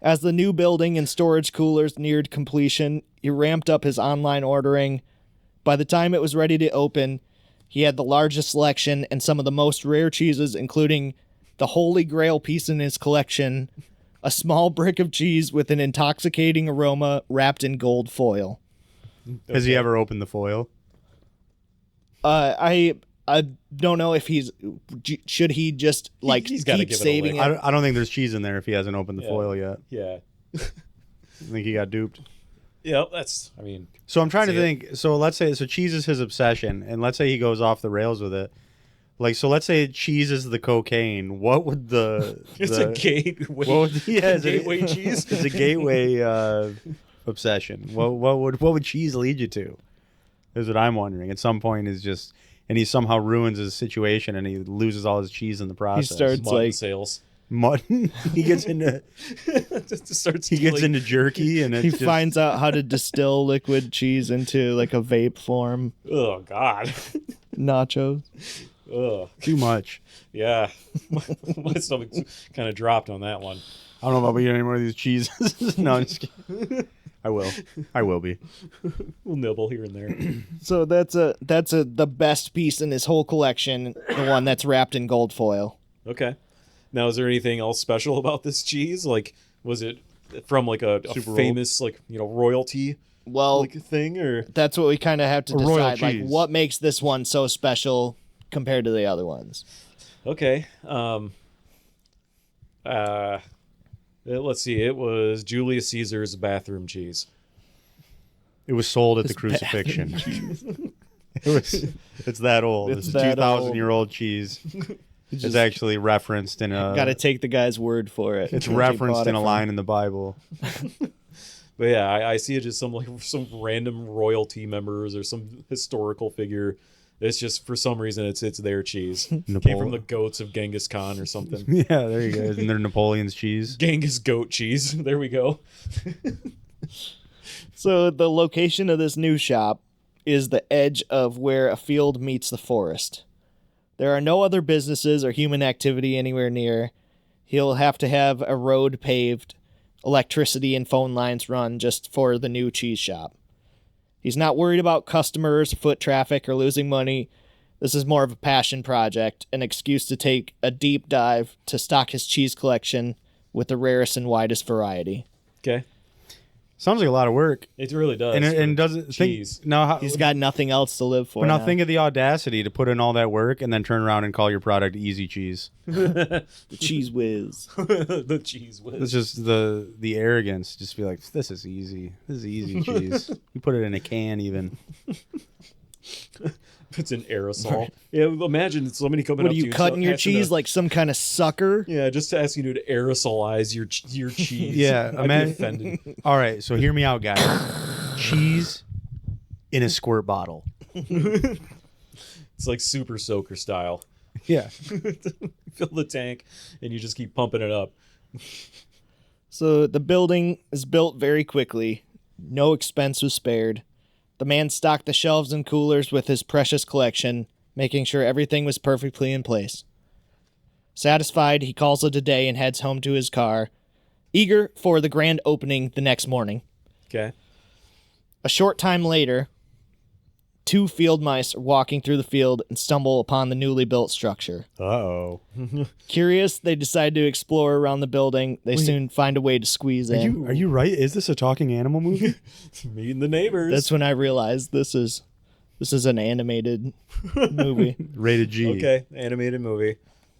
Speaker 1: as the new building and storage coolers neared completion, he ramped up his online ordering. By the time it was ready to open, he had the largest selection and some of the most rare cheeses, including the holy grail piece in his collection, a small brick of cheese with an intoxicating aroma wrapped in gold foil.
Speaker 3: Has he ever opened the foil?
Speaker 1: I don't know if should he just
Speaker 2: He's gotta
Speaker 1: keep
Speaker 2: give it a
Speaker 1: saving
Speaker 2: lick.
Speaker 1: it.
Speaker 3: I don't think there's cheese in there if he hasn't opened the
Speaker 2: Yeah.
Speaker 3: foil yet.
Speaker 2: Yeah.
Speaker 3: I think he got duped.
Speaker 2: Yeah,
Speaker 3: So I'm trying to
Speaker 2: See it.
Speaker 3: think. So let's say cheese is his obsession, and let's say he goes off the rails with it. So let's say cheese is the cocaine. What would
Speaker 2: it's a gateway.
Speaker 3: What would,
Speaker 2: It's a gateway cheese.
Speaker 3: It's a gateway obsession. What would cheese lead you to? Is what I'm wondering. At some point, and he somehow ruins his situation, and he loses all his cheese in the process.
Speaker 1: starts-
Speaker 2: Mutton sales.
Speaker 3: Mutton. He gets into jerky, and
Speaker 1: He
Speaker 3: it's just,
Speaker 1: finds out how to distill liquid cheese into a vape form.
Speaker 2: Oh God.
Speaker 1: Nachos.
Speaker 2: Ugh.
Speaker 3: too much.
Speaker 2: Yeah. My stomach kind of dropped on that one.
Speaker 3: I don't know about eating any more of these cheeses. No, I'm just kidding. I will be.
Speaker 2: We'll nibble here and there.
Speaker 1: So that's the best piece in his whole collection, the one that's wrapped in gold foil.
Speaker 2: Okay. Now, is there anything else special about this cheese? Was it from a
Speaker 3: Super
Speaker 2: famous royalty
Speaker 1: Well,
Speaker 2: thing, or
Speaker 1: that's what we kind of have to
Speaker 3: A royal
Speaker 1: decide. Like,
Speaker 3: cheese.
Speaker 1: what makes this one so special compared to the other ones?
Speaker 2: okay? Let's see. It was Julius Caesar's bathroom cheese.
Speaker 3: It was sold at the crucifixion. It's that old.
Speaker 1: It's
Speaker 3: It's
Speaker 1: that
Speaker 3: 2,000-year-old cheese. It's actually referenced in a.
Speaker 1: Got to take the guy's word for it.
Speaker 3: It's
Speaker 1: Where he
Speaker 3: referenced
Speaker 1: bought
Speaker 3: in
Speaker 1: it
Speaker 3: a
Speaker 1: from.
Speaker 3: line in the Bible.
Speaker 2: But yeah, I see it just some random royalty members or some historical figure. It's just for some reason it's their cheese. Came from the goats of Genghis Khan or something.
Speaker 3: Yeah, there you go. And they're Napoleon's cheese.
Speaker 2: Genghis goat cheese. There we go.
Speaker 1: So the location of this new shop is the edge of where a field meets the forest. There are no other businesses or human activity anywhere near. He'll have to have a road paved, electricity and phone lines run just for the new cheese shop. He's not worried about customers, foot traffic, or losing money. This is more of a passion project, an excuse to take a deep dive to stock his cheese collection with the rarest and widest variety.
Speaker 2: Okay.
Speaker 3: Sounds like a lot of work.
Speaker 2: It really does.
Speaker 3: And doesn't
Speaker 2: cheese.
Speaker 3: think now.
Speaker 1: He's got nothing else to live for.
Speaker 3: But now
Speaker 1: now.
Speaker 3: think of the audacity to put in all that work and then turn around and call your product Easy Cheese.
Speaker 1: The cheese whiz.
Speaker 2: The cheese whiz.
Speaker 3: It's just the arrogance. Just be like, this is easy. This is easy cheese. You put it in a can even.
Speaker 2: It's an aerosol. Yeah, imagine somebody coming
Speaker 1: What
Speaker 2: up
Speaker 1: are
Speaker 2: to
Speaker 1: you
Speaker 2: you
Speaker 1: cutting your
Speaker 2: asking
Speaker 1: cheese
Speaker 2: to-
Speaker 1: like some kind of sucker?
Speaker 2: Yeah, just asking you to aerosolize your cheese.
Speaker 3: Yeah,
Speaker 2: I'd be offended.
Speaker 3: All right, so hear me out, guys. Cheese in a squirt bottle.
Speaker 2: It's like Super Soaker style.
Speaker 3: Yeah.
Speaker 2: Fill the tank and you just keep pumping it up.
Speaker 1: So the building is built very quickly. No expense was spared. The man stocked the shelves and coolers with his precious collection, making sure everything was perfectly in place. Satisfied, he calls it a day and heads home to his car, eager for the grand opening the next morning.
Speaker 2: Okay.
Speaker 1: A short time later, 2 field mice are walking through the field and stumble upon the newly built structure.
Speaker 3: Uh-oh.
Speaker 1: Curious, they decide to explore around the building. They soon find a way to squeeze in.
Speaker 3: Are you right? Is this a talking animal movie?
Speaker 2: Meeting the neighbors.
Speaker 1: That's when I realized this is an animated movie.
Speaker 3: Rated G.
Speaker 2: Okay, animated movie.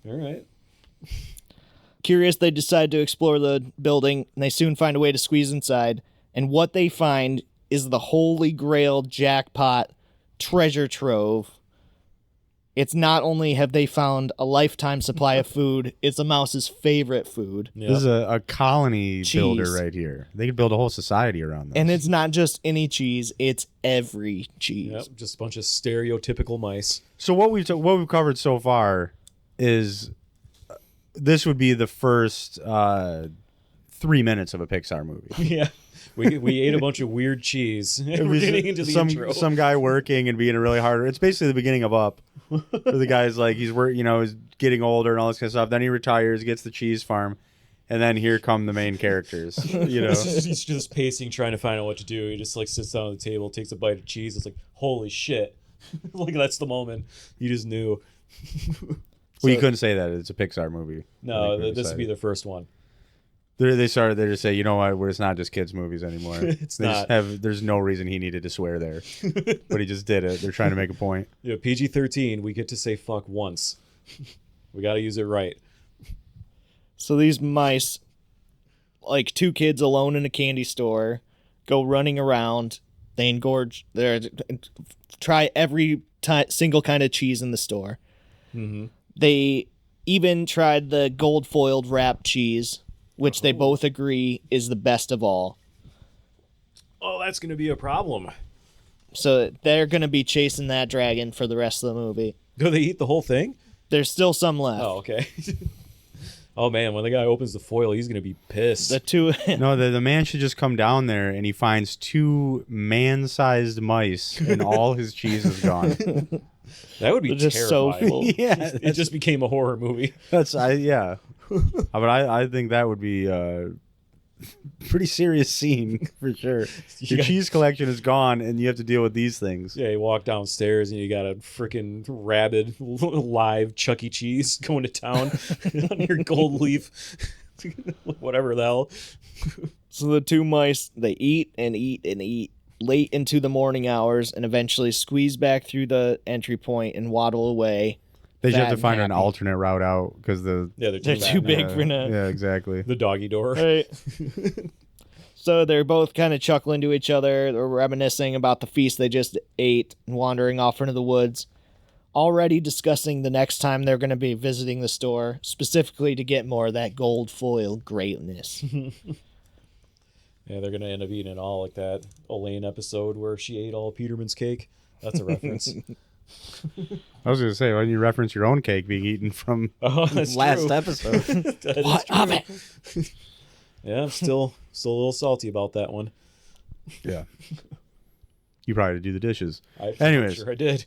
Speaker 2: All right.
Speaker 1: Curious, they decide to explore the building, and they soon find a way to squeeze inside. And what they find is the holy grail jackpot treasure trove. It's not only have they found a lifetime supply of food, it's a mouse's favorite food.
Speaker 2: Yep.
Speaker 3: This is a colony
Speaker 1: Cheese.
Speaker 3: builder right here. They could build a whole society around this.
Speaker 1: And it's not just any cheese, it's every cheese.
Speaker 2: Yep, just a bunch of stereotypical mice.
Speaker 3: So what we've covered so far is this would be the first 3 minutes of a Pixar movie.
Speaker 2: Yeah. We ate a bunch of weird cheese. We're getting into the intro.
Speaker 3: Some guy working and being a really hard. It's basically the beginning of Up. Where the guy's like he's getting older and all this kind of stuff. Then he retires, gets the cheese farm, and then here come the main characters.
Speaker 2: He's just pacing, trying to find out what to do. He just like sits down at the table, takes a bite of cheese. It's like, holy shit! Like that's the moment you just knew.
Speaker 3: Well, you couldn't say that. It's a Pixar movie.
Speaker 2: No, this would be the first one.
Speaker 3: They just say, you know what, it's not just kids' movies anymore.
Speaker 2: It's
Speaker 3: they
Speaker 2: not.
Speaker 3: There's no reason he needed to swear there. But he just did it. They're trying to make a point.
Speaker 2: Yeah, PG-13, we get to say fuck once. We got to use it right.
Speaker 1: So these mice, like 2 kids alone in a candy store, go running around. They try every single kind of cheese in the store.
Speaker 2: Mm-hmm.
Speaker 1: They even tried the gold foiled wrapped cheese, which they both agree is the best of all.
Speaker 2: Oh, that's going to be a problem.
Speaker 1: So they're going to be chasing that dragon for the rest of the movie.
Speaker 2: Do they eat the whole thing?
Speaker 1: There's still some left.
Speaker 2: Oh, okay. Oh, man, when the guy opens the foil, he's going to be pissed.
Speaker 1: The 2...
Speaker 3: No, the man should just come down there and he finds 2 man-sized mice and all his cheese is gone.
Speaker 2: That would be
Speaker 1: They're just so
Speaker 2: terrifying.
Speaker 1: full.
Speaker 3: Yeah,
Speaker 2: It just became a horror movie.
Speaker 3: yeah. But I think that would be a pretty serious scene for sure. Your cheese collection is gone and you have to deal with these things.
Speaker 2: Yeah, you walk downstairs and you got a freaking rabid live Chuck E. Cheese going to town on your gold leaf. Whatever the hell.
Speaker 1: So the 2 mice, they eat and eat and eat late into the morning hours and eventually squeeze back through the entry point and waddle away.
Speaker 3: They just
Speaker 1: fat
Speaker 3: have to
Speaker 1: and
Speaker 3: find an
Speaker 1: happy.
Speaker 3: alternate route out because
Speaker 2: Yeah,
Speaker 1: They're
Speaker 2: fat
Speaker 1: too
Speaker 2: now.
Speaker 1: big for now.
Speaker 3: Yeah, exactly.
Speaker 2: The doggy door.
Speaker 1: Right. So they're both kind of chuckling to each other. They're reminiscing about the feast they just ate and wandering off into the woods. Already discussing the next time they're going to be visiting the store, specifically to get more of that gold foil greatness.
Speaker 2: Yeah, they're going to end up eating it all like that Elaine episode where she ate all Peterman's cake. That's a reference.
Speaker 3: I was going to say, why didn't you reference your own cake being eaten from
Speaker 2: Oh, that's
Speaker 3: last
Speaker 2: true.
Speaker 3: episode?
Speaker 2: That is
Speaker 1: What
Speaker 2: true.
Speaker 1: of it?
Speaker 2: Yeah, I'm still a little salty about that one.
Speaker 3: Yeah. You probably had to do the dishes.
Speaker 2: I'm
Speaker 3: Anyways.
Speaker 2: sure I did.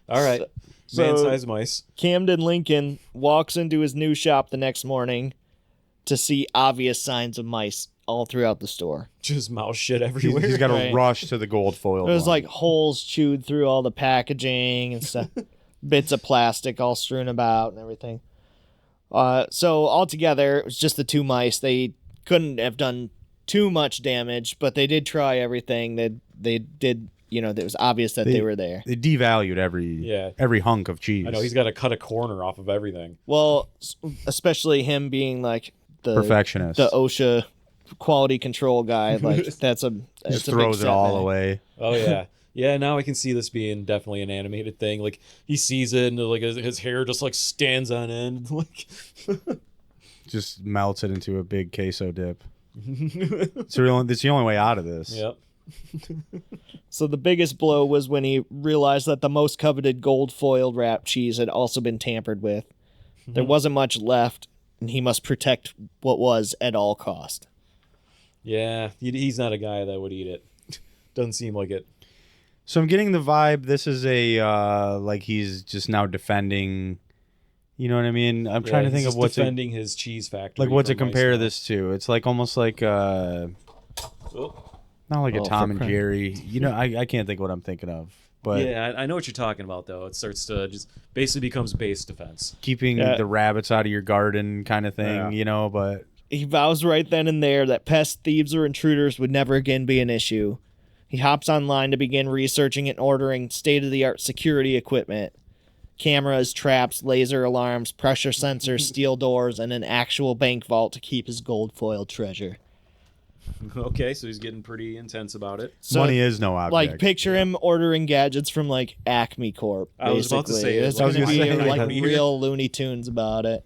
Speaker 2: All right.
Speaker 1: So-
Speaker 2: Man-sized mice.
Speaker 1: Camden Lincoln walks into his new shop the next morning to see obvious signs of mice all throughout the store.
Speaker 2: Just mouse shit
Speaker 3: He's
Speaker 2: everywhere.
Speaker 3: got to
Speaker 1: Right.
Speaker 3: rush to the gold foil.
Speaker 1: There's
Speaker 3: one.
Speaker 1: like holes chewed through all the packaging and stuff. Bits of plastic all strewn about and everything. So altogether, it was just the 2 mice. They couldn't have done too much damage, but they did try everything. They did, it was obvious that they were there.
Speaker 3: They devalued every hunk of cheese.
Speaker 2: I know, he's got to cut a corner off of everything.
Speaker 1: Well, especially him being like the
Speaker 3: perfectionist.
Speaker 1: the OSHA quality control guy. Like that's a
Speaker 3: just
Speaker 1: it's a big
Speaker 3: throws it all
Speaker 1: setback.
Speaker 3: away.
Speaker 2: Oh, yeah. Yeah, now I can see this being definitely an animated thing. Like, he sees it and like his hair just like stands on end. Like,
Speaker 3: Just melts it into a big queso dip. It's the only way out of this.
Speaker 2: yep.
Speaker 1: So the biggest blow was when he realized that the most coveted gold foiled wrapped cheese had also been tampered with. There wasn't much left, and he must protect what was at all cost.
Speaker 2: Yeah, he's not a guy that would eat it. Doesn't seem like it.
Speaker 3: So I'm getting the vibe this is a like he's just now defending. You know what I mean? I'm trying to think of what's
Speaker 2: defending his cheese factory.
Speaker 3: like what to
Speaker 2: from
Speaker 3: compare
Speaker 2: Mice Now.
Speaker 3: this to. It's like almost like
Speaker 2: Oh.
Speaker 3: not like a Tom and
Speaker 1: crap.
Speaker 3: Jerry. You know, I can't think what I'm thinking of. But
Speaker 2: Yeah, I know what you're talking about, though. It starts to just basically becomes base defense.
Speaker 3: keeping
Speaker 1: Yeah.
Speaker 3: the rabbits out of your garden kind of thing,
Speaker 2: Yeah.
Speaker 3: you know, but
Speaker 1: He vows right then and there that pests, thieves, or intruders would never again be an issue. He hops online to begin researching and ordering state-of-the-art security equipment. Cameras, traps, laser alarms, pressure sensors, steel doors, and an actual bank vault to keep his gold foil treasure.
Speaker 2: Okay, so he's getting pretty intense about it.
Speaker 1: So,
Speaker 3: money is no object.
Speaker 1: like, picture him ordering gadgets from, like, Acme Corp.
Speaker 2: I was about to
Speaker 1: basically.
Speaker 2: say,
Speaker 1: It's
Speaker 2: I was
Speaker 1: going to
Speaker 3: gonna
Speaker 1: be,
Speaker 3: say,
Speaker 1: like,
Speaker 2: yeah.
Speaker 1: real Looney Tunes about it.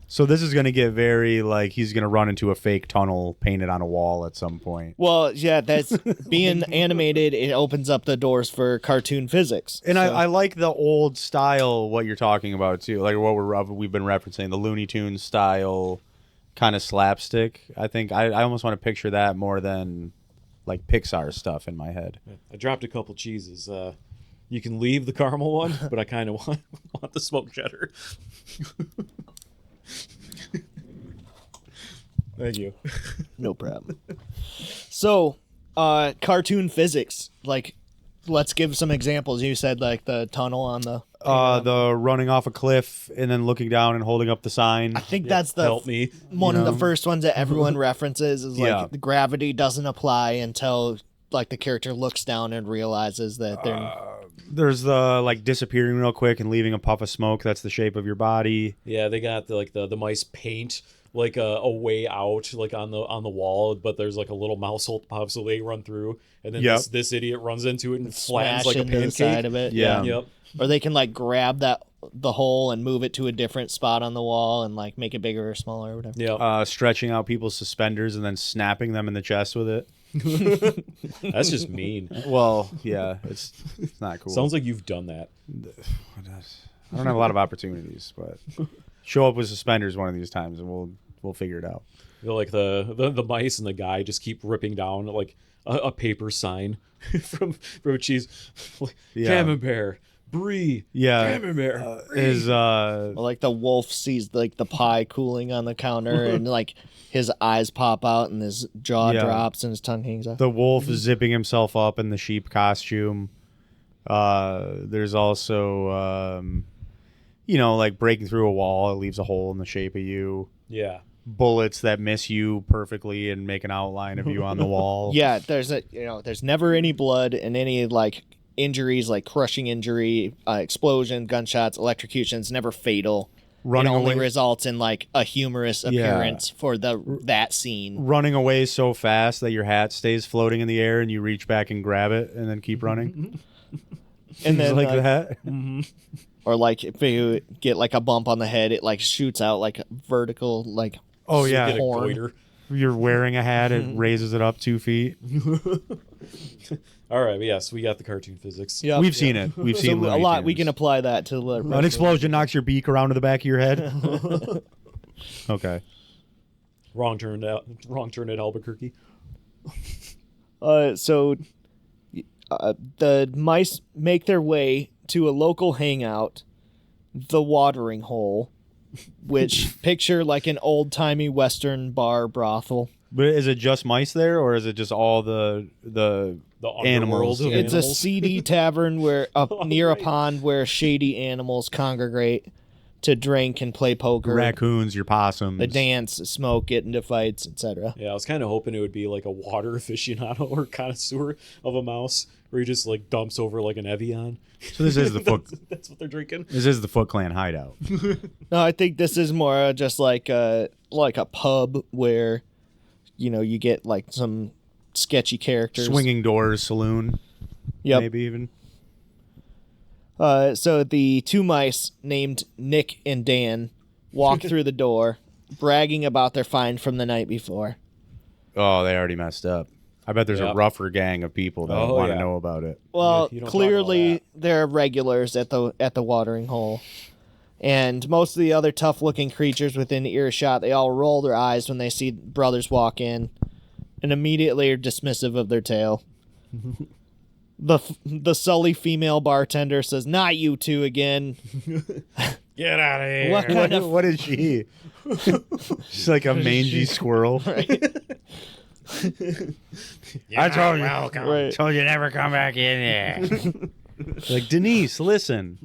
Speaker 3: So this is going to get very like he's going to run into a fake tunnel painted on a wall at some point.
Speaker 1: Well, yeah, that's being animated. It opens up the doors for cartoon physics.
Speaker 3: And
Speaker 1: So-
Speaker 3: I like the old style what you're talking about too, like what we've been referencing, the Looney Tunes style kind of slapstick. I think I almost want to picture that more than like Pixar stuff in my head.
Speaker 2: I dropped a couple cheeses. You can leave the caramel one, but I kind of want the smoked cheddar. Thank you.
Speaker 1: No problem. So, cartoon physics. Like, let's give some examples. You said like the tunnel on the.
Speaker 3: The running off a cliff and then looking down and holding up the sign.
Speaker 1: I think that's the
Speaker 2: Help me.
Speaker 1: one
Speaker 3: You
Speaker 1: of the
Speaker 3: know?
Speaker 1: first ones that everyone references. Is like
Speaker 3: Yeah.
Speaker 1: the gravity doesn't apply until like the character looks down and realizes that they're.
Speaker 3: There's the like disappearing real quick and leaving a puff of smoke. That's the shape of your body.
Speaker 2: Yeah, they got the mice paint like a way out like on the wall, but there's like a little mouse hole pop, so they run through, and then
Speaker 3: Yep.
Speaker 2: this idiot runs into it and
Speaker 1: Smash
Speaker 2: flattens like a
Speaker 1: into the
Speaker 2: pancake.
Speaker 1: side of it.
Speaker 3: Yeah.
Speaker 2: Yep.
Speaker 1: Or they can like grab the hole and move it to a different spot on the wall and like make it bigger or smaller or whatever.
Speaker 2: Yep.
Speaker 3: Stretching out people's suspenders and then snapping them in the chest with it.
Speaker 2: That's just mean.
Speaker 3: Well, yeah, it's not cool.
Speaker 2: Sounds like you've done that.
Speaker 3: I don't have a lot of opportunities, but show up with suspenders one of these times and we'll figure it out.
Speaker 2: You know, like the mice and the guy just keep ripping down like a paper sign from a cheese. Like,
Speaker 3: Yeah.
Speaker 2: Camembert, brie,
Speaker 3: Yeah,
Speaker 2: Camembert.
Speaker 3: is
Speaker 1: Or like the wolf sees like the pie cooling on the counter and like his eyes pop out and his jaw
Speaker 3: Yeah.
Speaker 1: drops and his tongue hangs out.
Speaker 3: the wolf zipping himself up in the sheep costume. There's also like breaking through a wall, it leaves a hole in the shape of you.
Speaker 2: Yeah.
Speaker 3: Bullets that miss you perfectly and make an outline of you on the wall.
Speaker 1: Yeah, there's never any blood and any like injuries, like crushing injury, explosion, gunshots, electrocutions, never fatal.
Speaker 3: Running
Speaker 1: it only
Speaker 3: away-
Speaker 1: results in like a humorous appearance for that scene.
Speaker 3: Running away so fast that your hat stays floating in the air and you reach back and grab it and then keep running.
Speaker 1: And then
Speaker 3: like that.
Speaker 1: or like if you get like a bump on the head, it like shoots out like a vertical like
Speaker 3: Oh
Speaker 2: Get
Speaker 3: yeah,
Speaker 2: a
Speaker 1: horn.
Speaker 2: goiter.
Speaker 3: you're wearing a hat, it raises it up 2 feet.
Speaker 2: All right, but yes, we got the cartoon physics.
Speaker 1: Yep.
Speaker 3: We've seen it. We've
Speaker 1: So
Speaker 3: seen
Speaker 1: a
Speaker 3: Looney
Speaker 1: lot. We
Speaker 3: Tunes.
Speaker 1: can apply that to the
Speaker 3: An explosion knocks your beak around to the back of your head. Okay.
Speaker 2: Wrong turn at Albuquerque.
Speaker 1: So the mice make their way to a local hangout, the Watering Hole, which picture like an old-timey Western bar brothel.
Speaker 3: But is it just mice there, or is it just all the
Speaker 2: The
Speaker 3: Animals.
Speaker 2: underworld of
Speaker 1: It's a
Speaker 2: animals.
Speaker 1: seedy tavern where near a pond where shady animals congregate to drink and play poker,
Speaker 3: raccoons, your possums?
Speaker 1: the dance, smoke, get into fights, etc.
Speaker 2: Yeah, I was kind of hoping it would be like a water aficionado or connoisseur of a mouse, where he just like dumps over like an Evian.
Speaker 3: So this is the Foot.
Speaker 2: That's what they're drinking.
Speaker 3: This is the Foot Clan hideout.
Speaker 1: No, I think this is more just like a pub where, you get like some sketchy characters.
Speaker 3: Swinging doors, saloon.
Speaker 1: Yep.
Speaker 3: Maybe even.
Speaker 1: So the two mice named Nick and Dan walk through the door, bragging about their find from the night before.
Speaker 3: Oh, they already messed up. I bet there's a
Speaker 2: Yep.
Speaker 3: rougher gang of people that
Speaker 2: Oh,
Speaker 3: want to
Speaker 2: yeah.
Speaker 3: know about it.
Speaker 1: Well,
Speaker 2: you don't talk about
Speaker 1: clearly
Speaker 2: that.
Speaker 1: they're regulars at the Watering Hole. And most of the other tough-looking creatures within earshot, they all roll their eyes when they see brothers walk in. and immediately are dismissive of their tale. The sully female bartender says, "Not you two again."
Speaker 2: Get out of here.
Speaker 1: What kind of
Speaker 3: What is she? She's like a mangy squirrel.
Speaker 1: right?
Speaker 3: I told you.
Speaker 4: Welcome.
Speaker 1: Right.
Speaker 4: Told you never come back in here.
Speaker 3: Like, Denise, listen.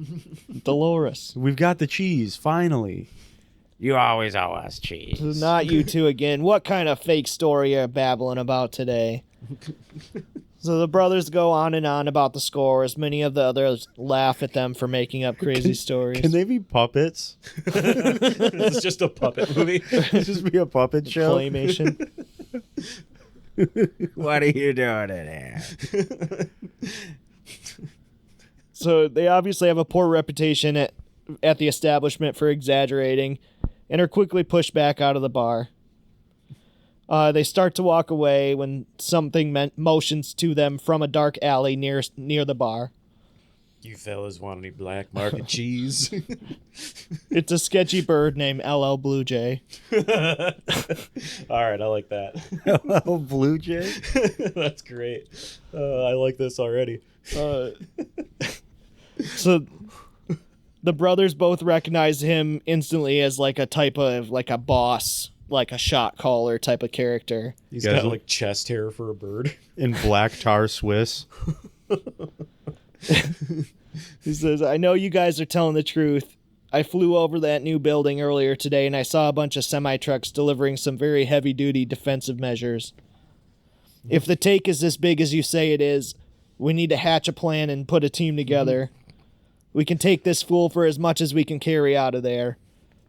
Speaker 1: Dolores.
Speaker 3: We've got the cheese, finally.
Speaker 4: You always owe us cheese.
Speaker 1: Not you two again. What kind of fake story are you babbling about today? So the brothers go on and on about the scores. Many of the others laugh at them for making up crazy stories.
Speaker 3: Can they be puppets?
Speaker 2: This is just a puppet movie.
Speaker 3: Just be a puppet show?
Speaker 1: Claymation.
Speaker 4: What are you doing in here?
Speaker 1: So they obviously have a poor reputation at the establishment for exaggerating and are quickly pushed back out of the bar. They start to walk away when something motions to them from a dark alley near the bar.
Speaker 2: You fellas want any black market cheese?
Speaker 1: It's a sketchy bird named LL Blue Jay.
Speaker 2: All right, I like that.
Speaker 3: Hello, Blue Jay?
Speaker 2: That's great. I like this already.
Speaker 1: So the brothers both recognize him instantly as like a type of like a boss, like a shot caller type of character.
Speaker 2: He's
Speaker 3: Guys,
Speaker 2: got like chest hair for a bird.
Speaker 3: In black tar Swiss.
Speaker 1: He says, "I know you guys are telling the truth. I flew over that new building earlier today and I saw a bunch of semi-trucks delivering some very heavy-duty defensive measures. If the take is as big as you say it is, we need to hatch a plan and put a team together. We can take this fool for as much as we can carry out of there.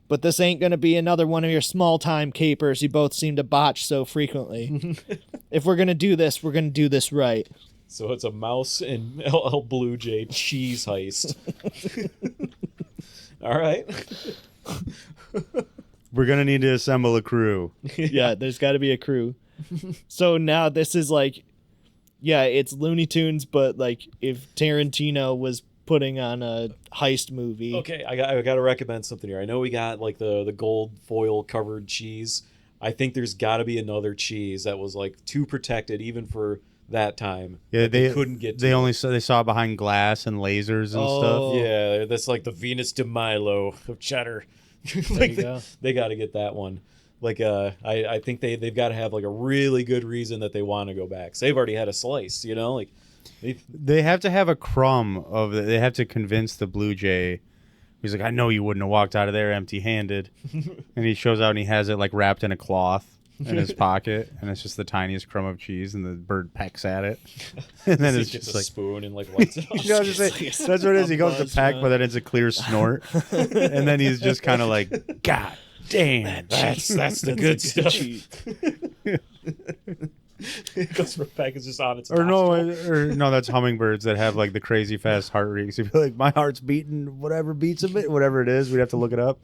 Speaker 1: But this ain't going to be another one of your small-time capers you both seem to botch so frequently. If we're going to do this, we're going to do this right."
Speaker 2: So it's a mouse and LL Blue Jay cheese heist. All right.
Speaker 3: We're going to need to assemble a crew.
Speaker 1: Yeah, there's got to be a crew. So now this is like, yeah, it's Looney Tunes, but like if Tarantino was putting on a heist movie.
Speaker 2: Okay, I got to recommend something here. I know we got like the gold foil covered cheese. I think there's got to be another cheese that was like too protected even for that time.
Speaker 3: Yeah,
Speaker 2: they couldn't get to.
Speaker 3: They saw it behind glass and lasers and stuff.
Speaker 2: Yeah, that's like the Venus de Milo of cheddar.
Speaker 1: There you go.
Speaker 2: They got to get that one. Like I think they've got to have like a really good reason that they want to go back. So they've already had a slice, you know, like
Speaker 3: They have to have a crumb of it. They have to convince the Blue Jay. He's like, "I know you wouldn't have walked out of there empty-handed." And he shows out and he has it like wrapped in a cloth in his pocket, and it's just the tiniest crumb of cheese, and the bird pecks at it. And then it's
Speaker 2: gets
Speaker 3: just
Speaker 2: a
Speaker 3: like
Speaker 2: spoon and like lights it off.
Speaker 3: You know what I'm saying? That's what it is. He goes to peck, but then it's a clear snort, and then he's just kind of like, "God damn,
Speaker 2: That's the good stuff. It goes for a peck, it's just on its
Speaker 3: no, that's hummingbirds that have like the crazy fast heart rates. If you're like, my heart's beating, whatever beats a bit, whatever it is, we'd have to look it up.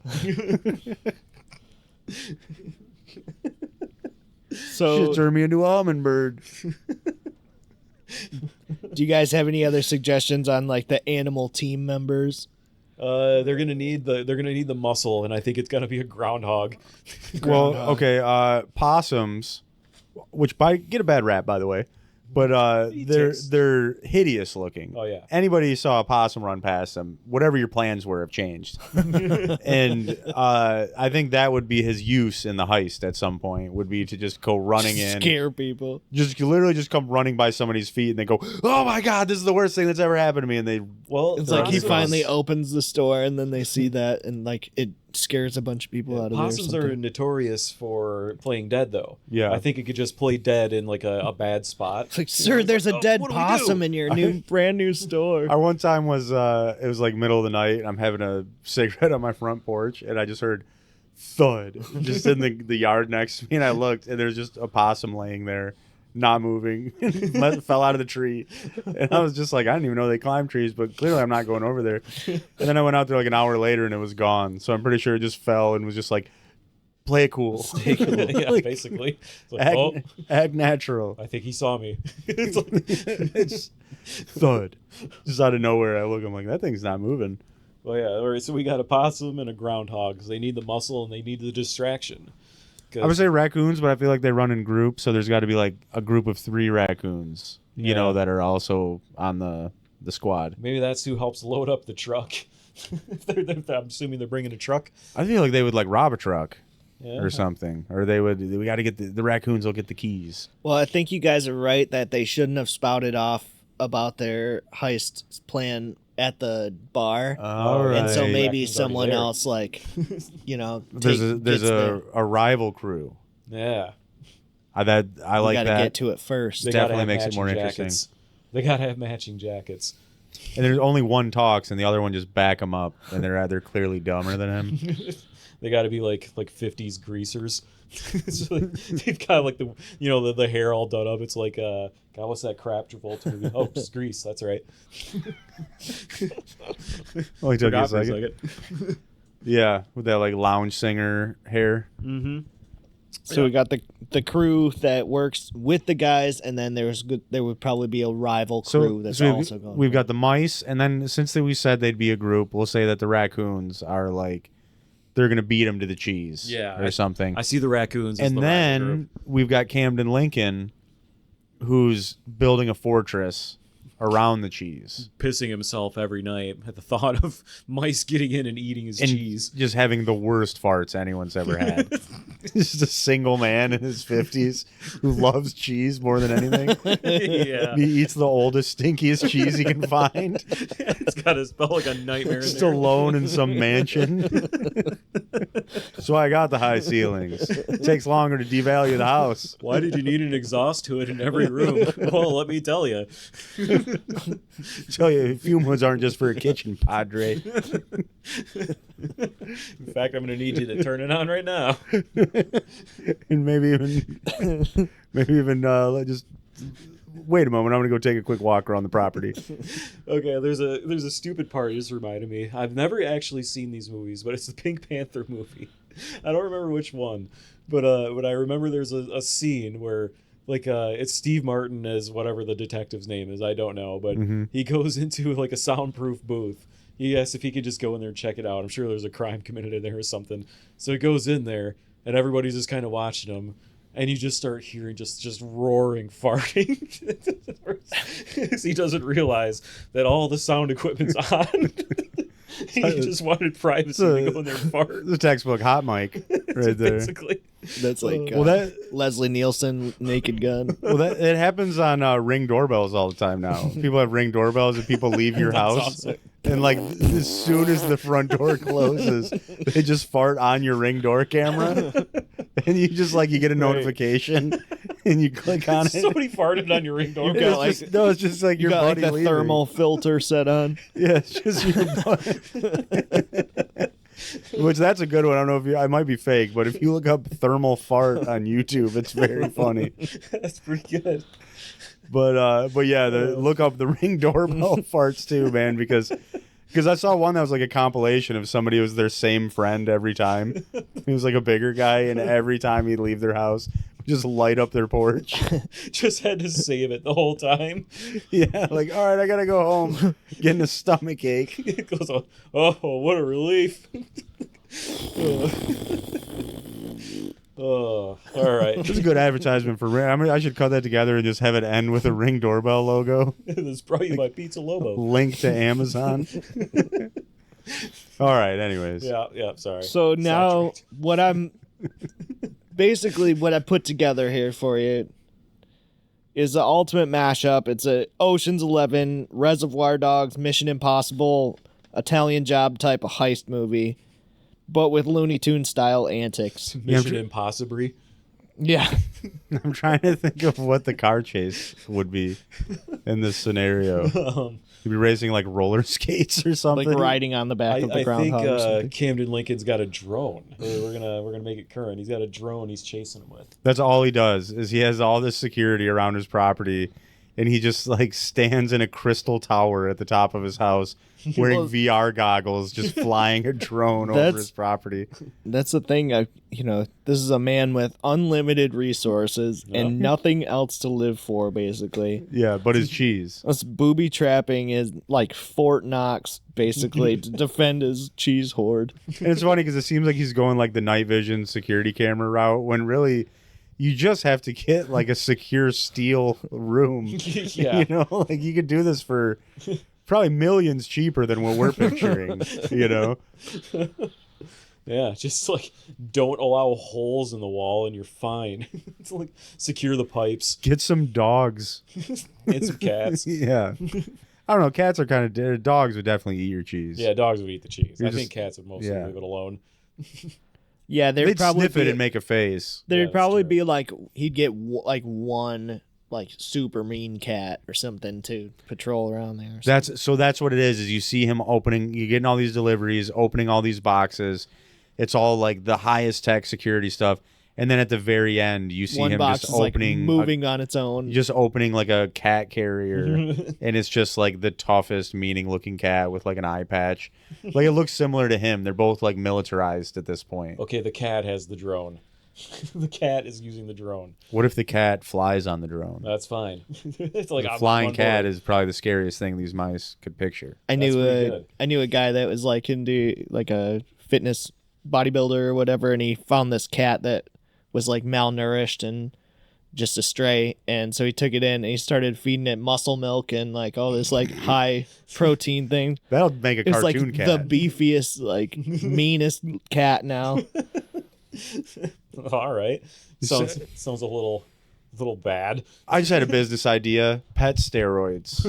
Speaker 1: So
Speaker 3: Shit turned me into a hummingbird.
Speaker 1: do you guys have any other suggestions on like the animal team members?
Speaker 2: They're gonna need the muscle, and I think it's gonna be a groundhog.
Speaker 3: Well, okay, possums, which get a bad rap, by the way, but they're hideous looking.
Speaker 2: Oh yeah.
Speaker 3: Anybody who saw a possum run past them, whatever your plans were, have changed. And I think that would be his use in the heist at some point, would be to just go running in,
Speaker 1: Scare people.
Speaker 3: just literally just come running by somebody's feet, and they go, "Oh my God, this is the worst thing that's ever happened to me," and they
Speaker 1: It's like he finally opens the store and then they see that and like it scares a bunch of people out of there.
Speaker 2: Possums are notorious for playing dead, though.
Speaker 3: Yeah.
Speaker 2: I think it could just play dead in like a bad spot.
Speaker 1: It's like, sir, there's a dead
Speaker 2: what do we
Speaker 1: possum
Speaker 2: do?
Speaker 1: in your brand new store.
Speaker 3: Our one time was it was like middle of the night, and I'm having a cigarette on my front porch, and I just heard thud just in the yard next to me, and I looked, and there's just a possum laying there, not moving, fell out of the tree, and I was just like, I didn't even know they climb trees, but clearly I'm not going over there. And then I went out there like an hour later, and it was gone. So I'm pretty sure it just fell and was just like, play it cool,
Speaker 2: Yeah,
Speaker 3: Like,
Speaker 2: basically. It's like,
Speaker 3: act natural.
Speaker 2: I think he saw me. It's like,
Speaker 3: It's thud, just out of nowhere. I look, I'm like, that thing's not moving.
Speaker 2: well, yeah. All right, so we got a possum and a groundhog because they need the muscle and they need the distraction.
Speaker 3: I would say raccoons, but I feel like they run in groups, so there's got to be like a group of 3 raccoons, you know, that are also on the squad.
Speaker 2: Maybe that's who helps load up the truck. I'm assuming they're bringing a truck.
Speaker 3: I feel like they would like rob a truck
Speaker 2: Yeah.
Speaker 3: or something, or we got to get the raccoons will get the keys.
Speaker 1: Well, I think you guys are right that they shouldn't have spouted off about their heist plan at the bar.
Speaker 3: All right.
Speaker 1: And so maybe
Speaker 2: Raccoon's already
Speaker 1: someone
Speaker 2: there.
Speaker 1: else, like, you know,
Speaker 3: there's
Speaker 1: gets there.
Speaker 3: a rival crew.
Speaker 2: Yeah.
Speaker 3: I
Speaker 1: You
Speaker 3: like
Speaker 1: gotta
Speaker 3: that.
Speaker 1: get to it first.
Speaker 2: They
Speaker 3: Definitely
Speaker 2: gotta have
Speaker 3: makes it
Speaker 2: matching
Speaker 3: more
Speaker 2: jackets.
Speaker 3: interesting.
Speaker 2: They gotta have matching jackets.
Speaker 3: And there's only one talks, and the other one just back him up, and they're clearly dumber than him.
Speaker 2: They gotta be like 50s greasers. So they've got like the hair all done up. It's like God, what's that crap Travolta movie? Oh, it's Grease. That's right.
Speaker 3: Only took you a
Speaker 2: Forgot for a
Speaker 3: second. Yeah, with that like lounge singer hair.
Speaker 2: Mm-hmm.
Speaker 1: So we got the crew that works with the guys, and then there would probably be a rival crew that's also going.
Speaker 3: We've got the mice, and then since we said they'd be a group, we'll say that the raccoons are like they're gonna beat them to the cheese, or something.
Speaker 2: I see the raccoons. As
Speaker 3: And
Speaker 2: the rival
Speaker 3: then
Speaker 2: group.
Speaker 3: we've got Camden Lincoln, who's building a fortress around the cheese
Speaker 2: pissing himself every night at the thought of mice getting in and eating his
Speaker 3: and
Speaker 2: cheese.
Speaker 3: just having the worst farts anyone's ever had. Just a single man in his 50s who loves cheese more than anything.
Speaker 2: Yeah.
Speaker 3: He eats the oldest, stinkiest cheese he can find.
Speaker 2: It's got to spell like a nightmare in
Speaker 3: Just
Speaker 2: there.
Speaker 3: alone in some mansion. That's why I got the high ceilings. It takes longer to devalue the house.
Speaker 2: Why did you need an exhaust hood in every room? Well, let me tell you.
Speaker 3: Tell you, fume hoods aren't just for a kitchen, Padre.
Speaker 2: In fact, I'm going to need you to turn it on right now.
Speaker 3: And maybe even just wait a moment. I'm gonna go take a quick walk around the property.
Speaker 2: Okay, there's a stupid part. It just reminded me. I've never actually seen these movies, but it's the Pink Panther movie. I don't remember which one, but I remember there's a scene where like it's Steve Martin as whatever the detective's name is. I don't know, but he goes into like a soundproof booth. He asks if he could just go in there and check it out. I'm sure there's a crime committed in there or something. So he goes in there, and everybody's just kind of watching him. And you just start hearing just roaring farting. He doesn't realize that all the sound equipment's on. He just wanted privacy to go in there and fart.
Speaker 3: The textbook hot mic right there.
Speaker 2: Basically.
Speaker 1: That's like Leslie Nielsen Naked Gun.
Speaker 3: Well, that it happens on Ring doorbells all the time now. People have Ring doorbells and people leave your
Speaker 2: That's
Speaker 3: house.
Speaker 2: awesome.
Speaker 3: And like as soon as the front door closes, they just fart on your Ring door camera. And you just you get a notification and you click on it.
Speaker 2: Somebody farted on your Ring door.
Speaker 3: It's just like your
Speaker 1: You got
Speaker 3: buddy
Speaker 1: like the
Speaker 3: leaving.
Speaker 1: thermal filter set on.
Speaker 3: Yeah, it's just your buddy. Which that's a good one. I don't know if I might be fake, but if you look up thermal fart on YouTube, it's very funny.
Speaker 2: That's pretty good.
Speaker 3: But yeah, look up the Ring doorbell farts too, man, because I saw one that was like a compilation of somebody who was their same friend every time. He was like a bigger guy, and every time he'd leave their house, just light up their porch.
Speaker 2: Just had to save it the whole time.
Speaker 3: Yeah, like, all right, I gotta go home, getting a stomach ache.
Speaker 2: It goes on. Oh, what a relief. Oh, all right.
Speaker 3: This is a good advertisement for Ring. I mean, I should cut that together and just have it end with a Ring doorbell logo.
Speaker 2: This is brought to you by Pizza Lobo.
Speaker 3: Link to Amazon. All right, anyways.
Speaker 2: Yeah, sorry.
Speaker 1: So now
Speaker 2: Sidetracked.
Speaker 1: what I put together here for you is the ultimate mashup. It's a Ocean's 11, Reservoir Dogs, Mission Impossible, Italian Job type of heist movie, but with Looney Tunes style antics.
Speaker 2: Mission Impossible.
Speaker 1: Yeah.
Speaker 3: I'm trying to think of what the car chase would be in this scenario. You'd be racing like roller skates or something.
Speaker 1: Like riding on the back of the
Speaker 2: I think
Speaker 1: groundhog or something.
Speaker 2: Camden Lincoln's got a drone. We're gonna make it current. He's got a drone he's chasing him with.
Speaker 3: That's all he does is he has all this security around his property, and he just like stands in a crystal tower at the top of his house wearing
Speaker 1: Well-
Speaker 3: VR goggles, just flying a drone over
Speaker 1: That's-
Speaker 3: his property.
Speaker 1: That's the thing. This is a man with unlimited resources and nothing else to live for, basically.
Speaker 3: Yeah, but his cheese.
Speaker 1: Us booby trapping is like Fort Knox, basically, to defend his cheese hoard.
Speaker 3: And it's funny because it seems like he's going like the night vision security camera route when really you just have to get like a secure steel room.
Speaker 2: Yeah.
Speaker 3: You know, like you could do this for probably millions cheaper than what we're picturing, you know?
Speaker 2: Yeah, just like don't allow holes in the wall and you're fine. It's like secure the pipes
Speaker 3: Get some dogs.
Speaker 2: and some cats.
Speaker 3: Yeah. I don't know. Cats are kind of dogs would definitely eat your cheese.
Speaker 2: Yeah, dogs would eat the cheese.
Speaker 3: You're
Speaker 2: I think
Speaker 3: just-
Speaker 2: cats would mostly
Speaker 3: yeah.
Speaker 2: leave it alone.
Speaker 1: Yeah, there'd
Speaker 3: They'd
Speaker 1: probably
Speaker 3: sniff it
Speaker 1: be,
Speaker 3: and make a face.
Speaker 1: there'd
Speaker 2: that's
Speaker 1: probably
Speaker 2: true.
Speaker 1: be like he'd get like one like super mean cat or something to patrol around there. Or
Speaker 3: That's what it is you see him opening, you getting all these deliveries, opening all these boxes. It's all like the highest tech security stuff. And then at the very end, you see
Speaker 1: one
Speaker 3: him
Speaker 1: box
Speaker 3: just
Speaker 1: is like
Speaker 3: opening
Speaker 1: moving on its own.
Speaker 3: just opening like a cat carrier, and it's just like the toughest, meaning-looking cat with like an eye patch. Like it looks similar to him. They're both like militarized at this point.
Speaker 2: Okay, the cat has the drone. The cat is using the drone.
Speaker 3: What if the cat flies on the drone?
Speaker 2: That's fine. It's like
Speaker 3: The
Speaker 2: I'm
Speaker 3: flying
Speaker 2: on
Speaker 3: cat
Speaker 2: board.
Speaker 3: is probably the scariest thing these mice could picture.
Speaker 1: I
Speaker 2: That's
Speaker 1: knew
Speaker 2: pretty
Speaker 1: a
Speaker 2: good.
Speaker 1: I knew a guy that was like into like a fitness bodybuilder or whatever, and he found this cat that was like malnourished and just a stray, and so he took it in and he started feeding it muscle milk and like all this like high protein thing.
Speaker 3: That'll make a
Speaker 1: It's like
Speaker 3: cartoon cat.
Speaker 1: the beefiest, like meanest cat now.
Speaker 2: All right. Sounds a little bad.
Speaker 3: I just had a business idea: pet steroids.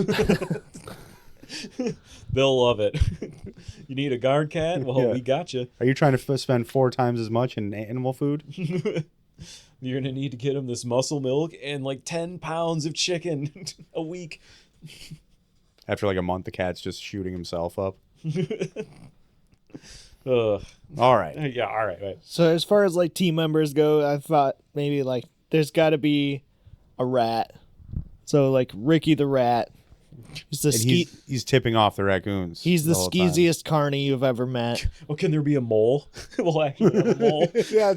Speaker 2: They'll love it. You need a guard cat? Well,
Speaker 3: Yeah.
Speaker 2: we got you.
Speaker 3: Are you trying to spend 4 times as much in animal food?
Speaker 2: You're gonna need to get him this muscle milk and like 10 pounds of chicken a week.
Speaker 3: After like a month, the cat's just shooting himself up.
Speaker 2: Ugh.
Speaker 3: All right.
Speaker 2: Yeah. All right.
Speaker 1: So as far as like team members go, I thought maybe like there's got to be a rat. So like Ricky the rat. He's the
Speaker 3: And he's tipping off the raccoons.
Speaker 1: he's the
Speaker 3: whole time.
Speaker 1: skeeziest carny you've ever met.
Speaker 2: Well, can there be a mole? We'll actually have a mole.
Speaker 3: Yeah,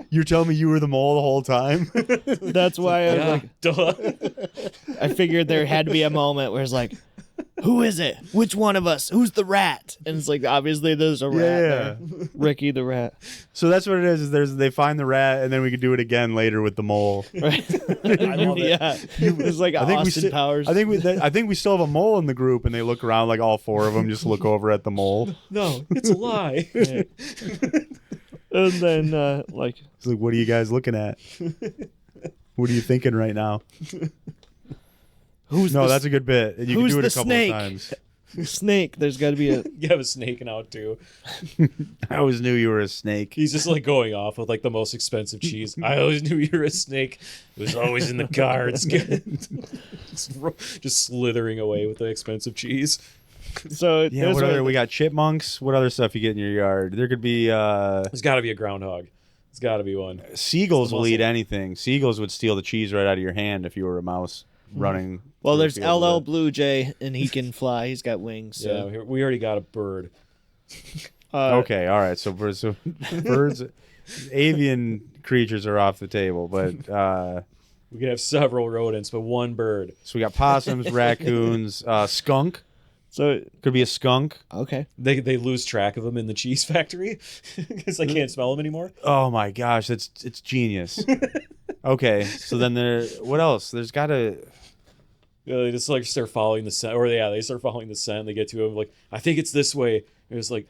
Speaker 3: you're telling me you were the mole the whole time?
Speaker 1: That's why I was
Speaker 2: Yeah.
Speaker 1: like,
Speaker 2: Duh.
Speaker 1: I figured there had to be a moment where it's like, who is it? Which one of us? Who's the rat? And it's like, obviously there's a rat there. Ricky the rat.
Speaker 3: So that's what it is they find the rat, and then we could do it again later with the mole.
Speaker 1: Right?
Speaker 2: I love it.
Speaker 1: Yeah. It's like Austin Powers.
Speaker 3: I think we still have a mole in the group, and they look around like all 4 of them just look over at the mole.
Speaker 2: No, it's a lie.
Speaker 1: And then like
Speaker 3: It's like, what are you guys looking at? What are you thinking right now?
Speaker 1: who's
Speaker 3: No,
Speaker 1: the
Speaker 3: that's a good bit. And you can
Speaker 1: who's
Speaker 3: do it a
Speaker 1: the
Speaker 3: couple
Speaker 1: snake?
Speaker 3: of times.
Speaker 1: snake? There's got to be a
Speaker 2: You have a snake out too.
Speaker 3: I always knew you were a snake.
Speaker 2: He's just like going off with like the most expensive cheese. I always knew you were a snake. It was always in the cards. Just slithering away with the expensive cheese.
Speaker 1: so.
Speaker 3: Yeah,
Speaker 1: there's
Speaker 3: what
Speaker 1: where-
Speaker 3: other? We got chipmunks. What other stuff you get in your yard? There could be
Speaker 2: There's got to be a groundhog. There's got to be one.
Speaker 3: seagulls
Speaker 2: the
Speaker 3: will eat
Speaker 2: muscle.
Speaker 3: anything. Seagulls would steal the cheese right out of your hand if you were a mouse running.
Speaker 1: Well,
Speaker 3: through a
Speaker 1: there's
Speaker 3: field
Speaker 1: LL
Speaker 3: with it.
Speaker 1: Blue Jay, and he can fly. He's got wings. So.
Speaker 2: Yeah, we already got a bird.
Speaker 3: Okay, all right. So birds, avian creatures are off the table, but
Speaker 2: We could have several rodents, but one bird.
Speaker 3: so we got possums, raccoons, skunk.
Speaker 1: So
Speaker 3: Could be a skunk.
Speaker 1: okay.
Speaker 2: They lose track of them in the cheese factory because they can't smell them anymore.
Speaker 3: Oh my gosh, it's genius. Okay, so then what else? There's got to.
Speaker 2: They just like start following the scent, or they start following the scent. They get to him like, I think it's this way. And it's like,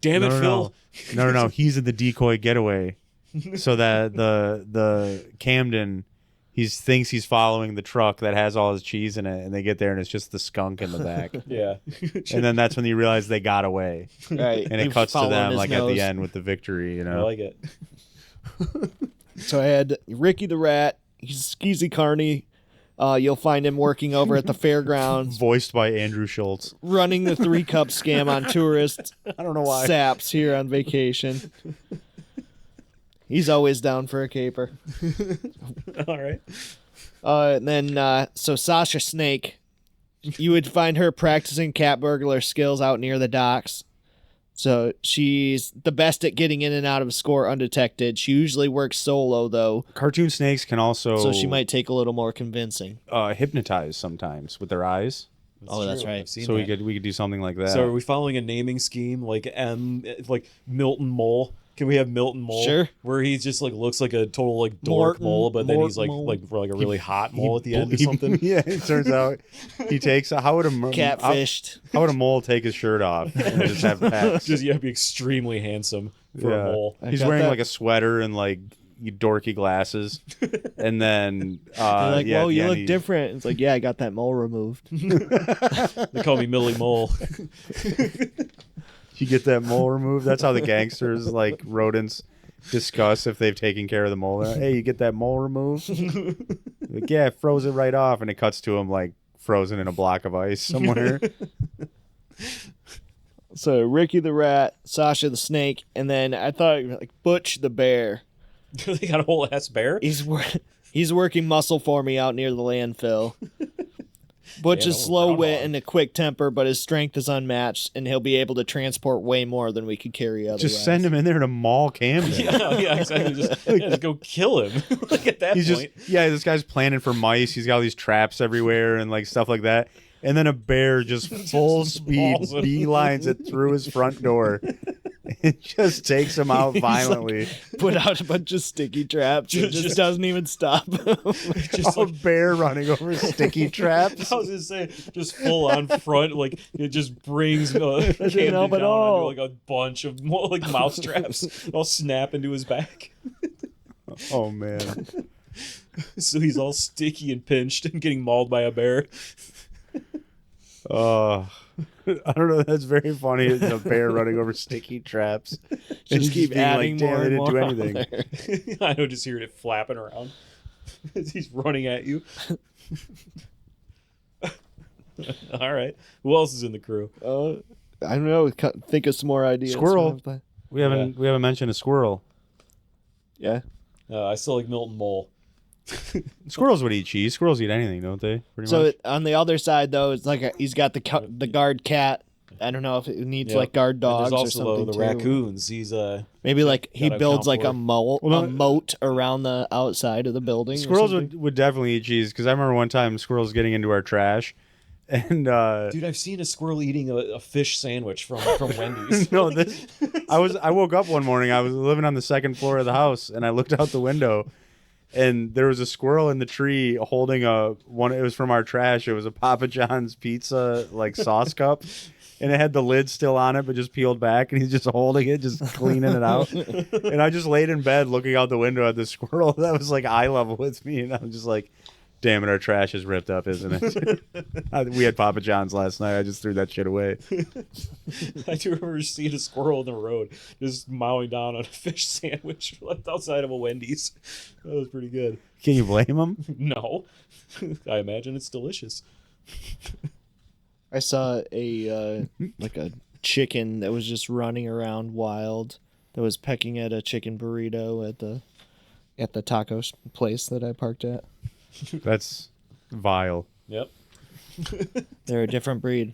Speaker 2: damn it, Phil.
Speaker 3: No. He's in the decoy getaway, so that the Camden, thinks he's following the truck that has all his cheese in it, and they get there and it's just the skunk in the back,
Speaker 2: Yeah.
Speaker 3: and then that's when you realize they got away,
Speaker 1: Right.
Speaker 3: and it
Speaker 1: He's
Speaker 3: cuts to
Speaker 1: following
Speaker 3: them
Speaker 1: his
Speaker 3: like at
Speaker 1: nose.
Speaker 3: the end with the victory, you
Speaker 2: I
Speaker 3: know.
Speaker 2: like it.
Speaker 1: So I had Ricky the rat. He's skeezy carny. You'll find him working over at the fairgrounds,
Speaker 3: Voiced by Andrew Schultz.
Speaker 1: running the 3-cup scam on tourists.
Speaker 3: I don't know why.
Speaker 1: Saps here on vacation. He's always down for a caper.
Speaker 2: All right.
Speaker 1: And then, so Sasha Snake, you would find her practicing cat burglar skills out near the docks. So she's the best at getting in and out of a score undetected. She usually works solo, though,
Speaker 3: Cartoon snakes can also
Speaker 1: so she might take a little more convincing.
Speaker 3: hypnotize sometimes with their eyes.
Speaker 1: That's right.
Speaker 2: I've seen
Speaker 3: So
Speaker 2: that.
Speaker 3: we could do something like that.
Speaker 2: So are we following a naming scheme like like Milton Mole? Can we have Milton Mole?
Speaker 1: Sure.
Speaker 2: Where he just like looks like a total like dork
Speaker 1: Morton-
Speaker 2: mole, but then
Speaker 1: Mort
Speaker 2: he's like
Speaker 1: mole.
Speaker 2: like a really hot mole at the end or something.
Speaker 3: Yeah, it turns out he takes. How would
Speaker 1: Catfished.
Speaker 3: How would a mole take his shirt off and just have packs?
Speaker 2: Just you have to be extremely handsome for a mole.
Speaker 3: He's
Speaker 1: got
Speaker 3: wearing
Speaker 1: that.
Speaker 3: like a sweater and like dorky glasses, and then
Speaker 1: They're like,
Speaker 3: yeah, at
Speaker 1: whoa,
Speaker 3: the
Speaker 1: you
Speaker 3: end
Speaker 1: look
Speaker 3: he-
Speaker 1: different. It's like, yeah, I got that mole removed.
Speaker 2: They call me Millie Mole.
Speaker 3: You get that mole removed. That's how the gangsters, like rodents, discuss if they've taken care of the mole. They're like, hey, you get that mole removed? Like, yeah, it froze it right off, and it cuts to him like frozen in a block of ice somewhere.
Speaker 1: So Ricky the rat, Sasha the snake, and then I thought like Butch the bear.
Speaker 2: They got a whole ass bear.
Speaker 1: He's working muscle for me out near the landfill. Butch
Speaker 2: Yeah,
Speaker 1: is
Speaker 2: no
Speaker 1: slow
Speaker 2: problem.
Speaker 1: wit and a quick temper, but his strength is unmatched, and he'll be able to transport way more than we could carry otherwise.
Speaker 3: Just send him in there to maul Camden.
Speaker 2: Yeah, exactly. Just go kill him. Like at that
Speaker 3: He's
Speaker 2: point.
Speaker 3: just this guy's planning for mice. He's got all these traps everywhere and like stuff like that. And then a bear just full speed
Speaker 2: mauls him.
Speaker 3: beelines it through his front door. It just takes him out
Speaker 1: He's
Speaker 3: violently.
Speaker 1: put out a bunch of sticky traps and just doesn't even stop.
Speaker 2: Just
Speaker 3: A
Speaker 2: like,
Speaker 3: bear running over sticky traps.
Speaker 2: I was gonna say, just full on front, like it just brings Camden
Speaker 1: help at
Speaker 2: down
Speaker 1: all.
Speaker 2: onto like a bunch of like mouse traps, all snap into his back.
Speaker 3: Oh man.
Speaker 2: So he's all sticky and pinched and getting mauled by a bear.
Speaker 3: I don't know. That's very funny. It's a bear running over sticky traps. And
Speaker 1: Just
Speaker 3: he's
Speaker 1: keep
Speaker 3: being
Speaker 1: adding
Speaker 3: "Damn,
Speaker 1: more
Speaker 3: they
Speaker 1: and
Speaker 3: didn't do
Speaker 1: more on
Speaker 3: anything."
Speaker 1: there.
Speaker 2: I know, just hearing it flapping around as he's running at you. All right, who else is in the crew?
Speaker 1: I don't know. Think of some more ideas.
Speaker 3: Squirrel. We haven't mentioned a squirrel.
Speaker 1: Yeah.
Speaker 2: I still like Milton Mole.
Speaker 3: Squirrels would eat cheese. Squirrels eat anything, don't they? Pretty
Speaker 1: So
Speaker 3: much.
Speaker 1: on the other side, though, it's like he's got the guard cat. I don't know if it needs
Speaker 2: Yep.
Speaker 1: like guard
Speaker 2: And
Speaker 1: dogs
Speaker 2: there's
Speaker 1: or
Speaker 2: also
Speaker 1: something
Speaker 2: the
Speaker 1: too.
Speaker 2: raccoons. He's
Speaker 1: Maybe like he
Speaker 2: gotta
Speaker 1: builds
Speaker 2: account
Speaker 1: like
Speaker 2: for
Speaker 1: a
Speaker 2: it.
Speaker 1: moat,
Speaker 3: Well,
Speaker 1: a moat around the outside of the building. or
Speaker 3: Squirrels
Speaker 1: something.
Speaker 3: would definitely eat cheese because I remember one time squirrels getting into our trash, and
Speaker 2: dude. I've seen a squirrel eating a fish sandwich from Wendy's.
Speaker 3: no, I woke up one morning. I was living on the second floor of the house, and I looked out the window, and there was a squirrel in the tree holding one. It was from our trash. It was a Papa John's pizza like sauce cup, and it had the lid still on it, but just peeled back, and he's just holding it, just cleaning it out. And I just laid in bed looking out the window at the squirrel that was like eye level with me, and I was just like, damn it, our trash is ripped up, isn't it? We had Papa John's last night. I just threw that shit away.
Speaker 2: I do remember seeing a squirrel in the road just mowing down on a fish sandwich left outside of a Wendy's. That was pretty good.
Speaker 3: Can you blame him?
Speaker 2: No, I imagine it's delicious.
Speaker 1: I saw a like a chicken that was just running around wild, that was pecking at a chicken burrito at the taco place that I parked at.
Speaker 3: That's vile.
Speaker 2: Yep.
Speaker 1: They're a different breed.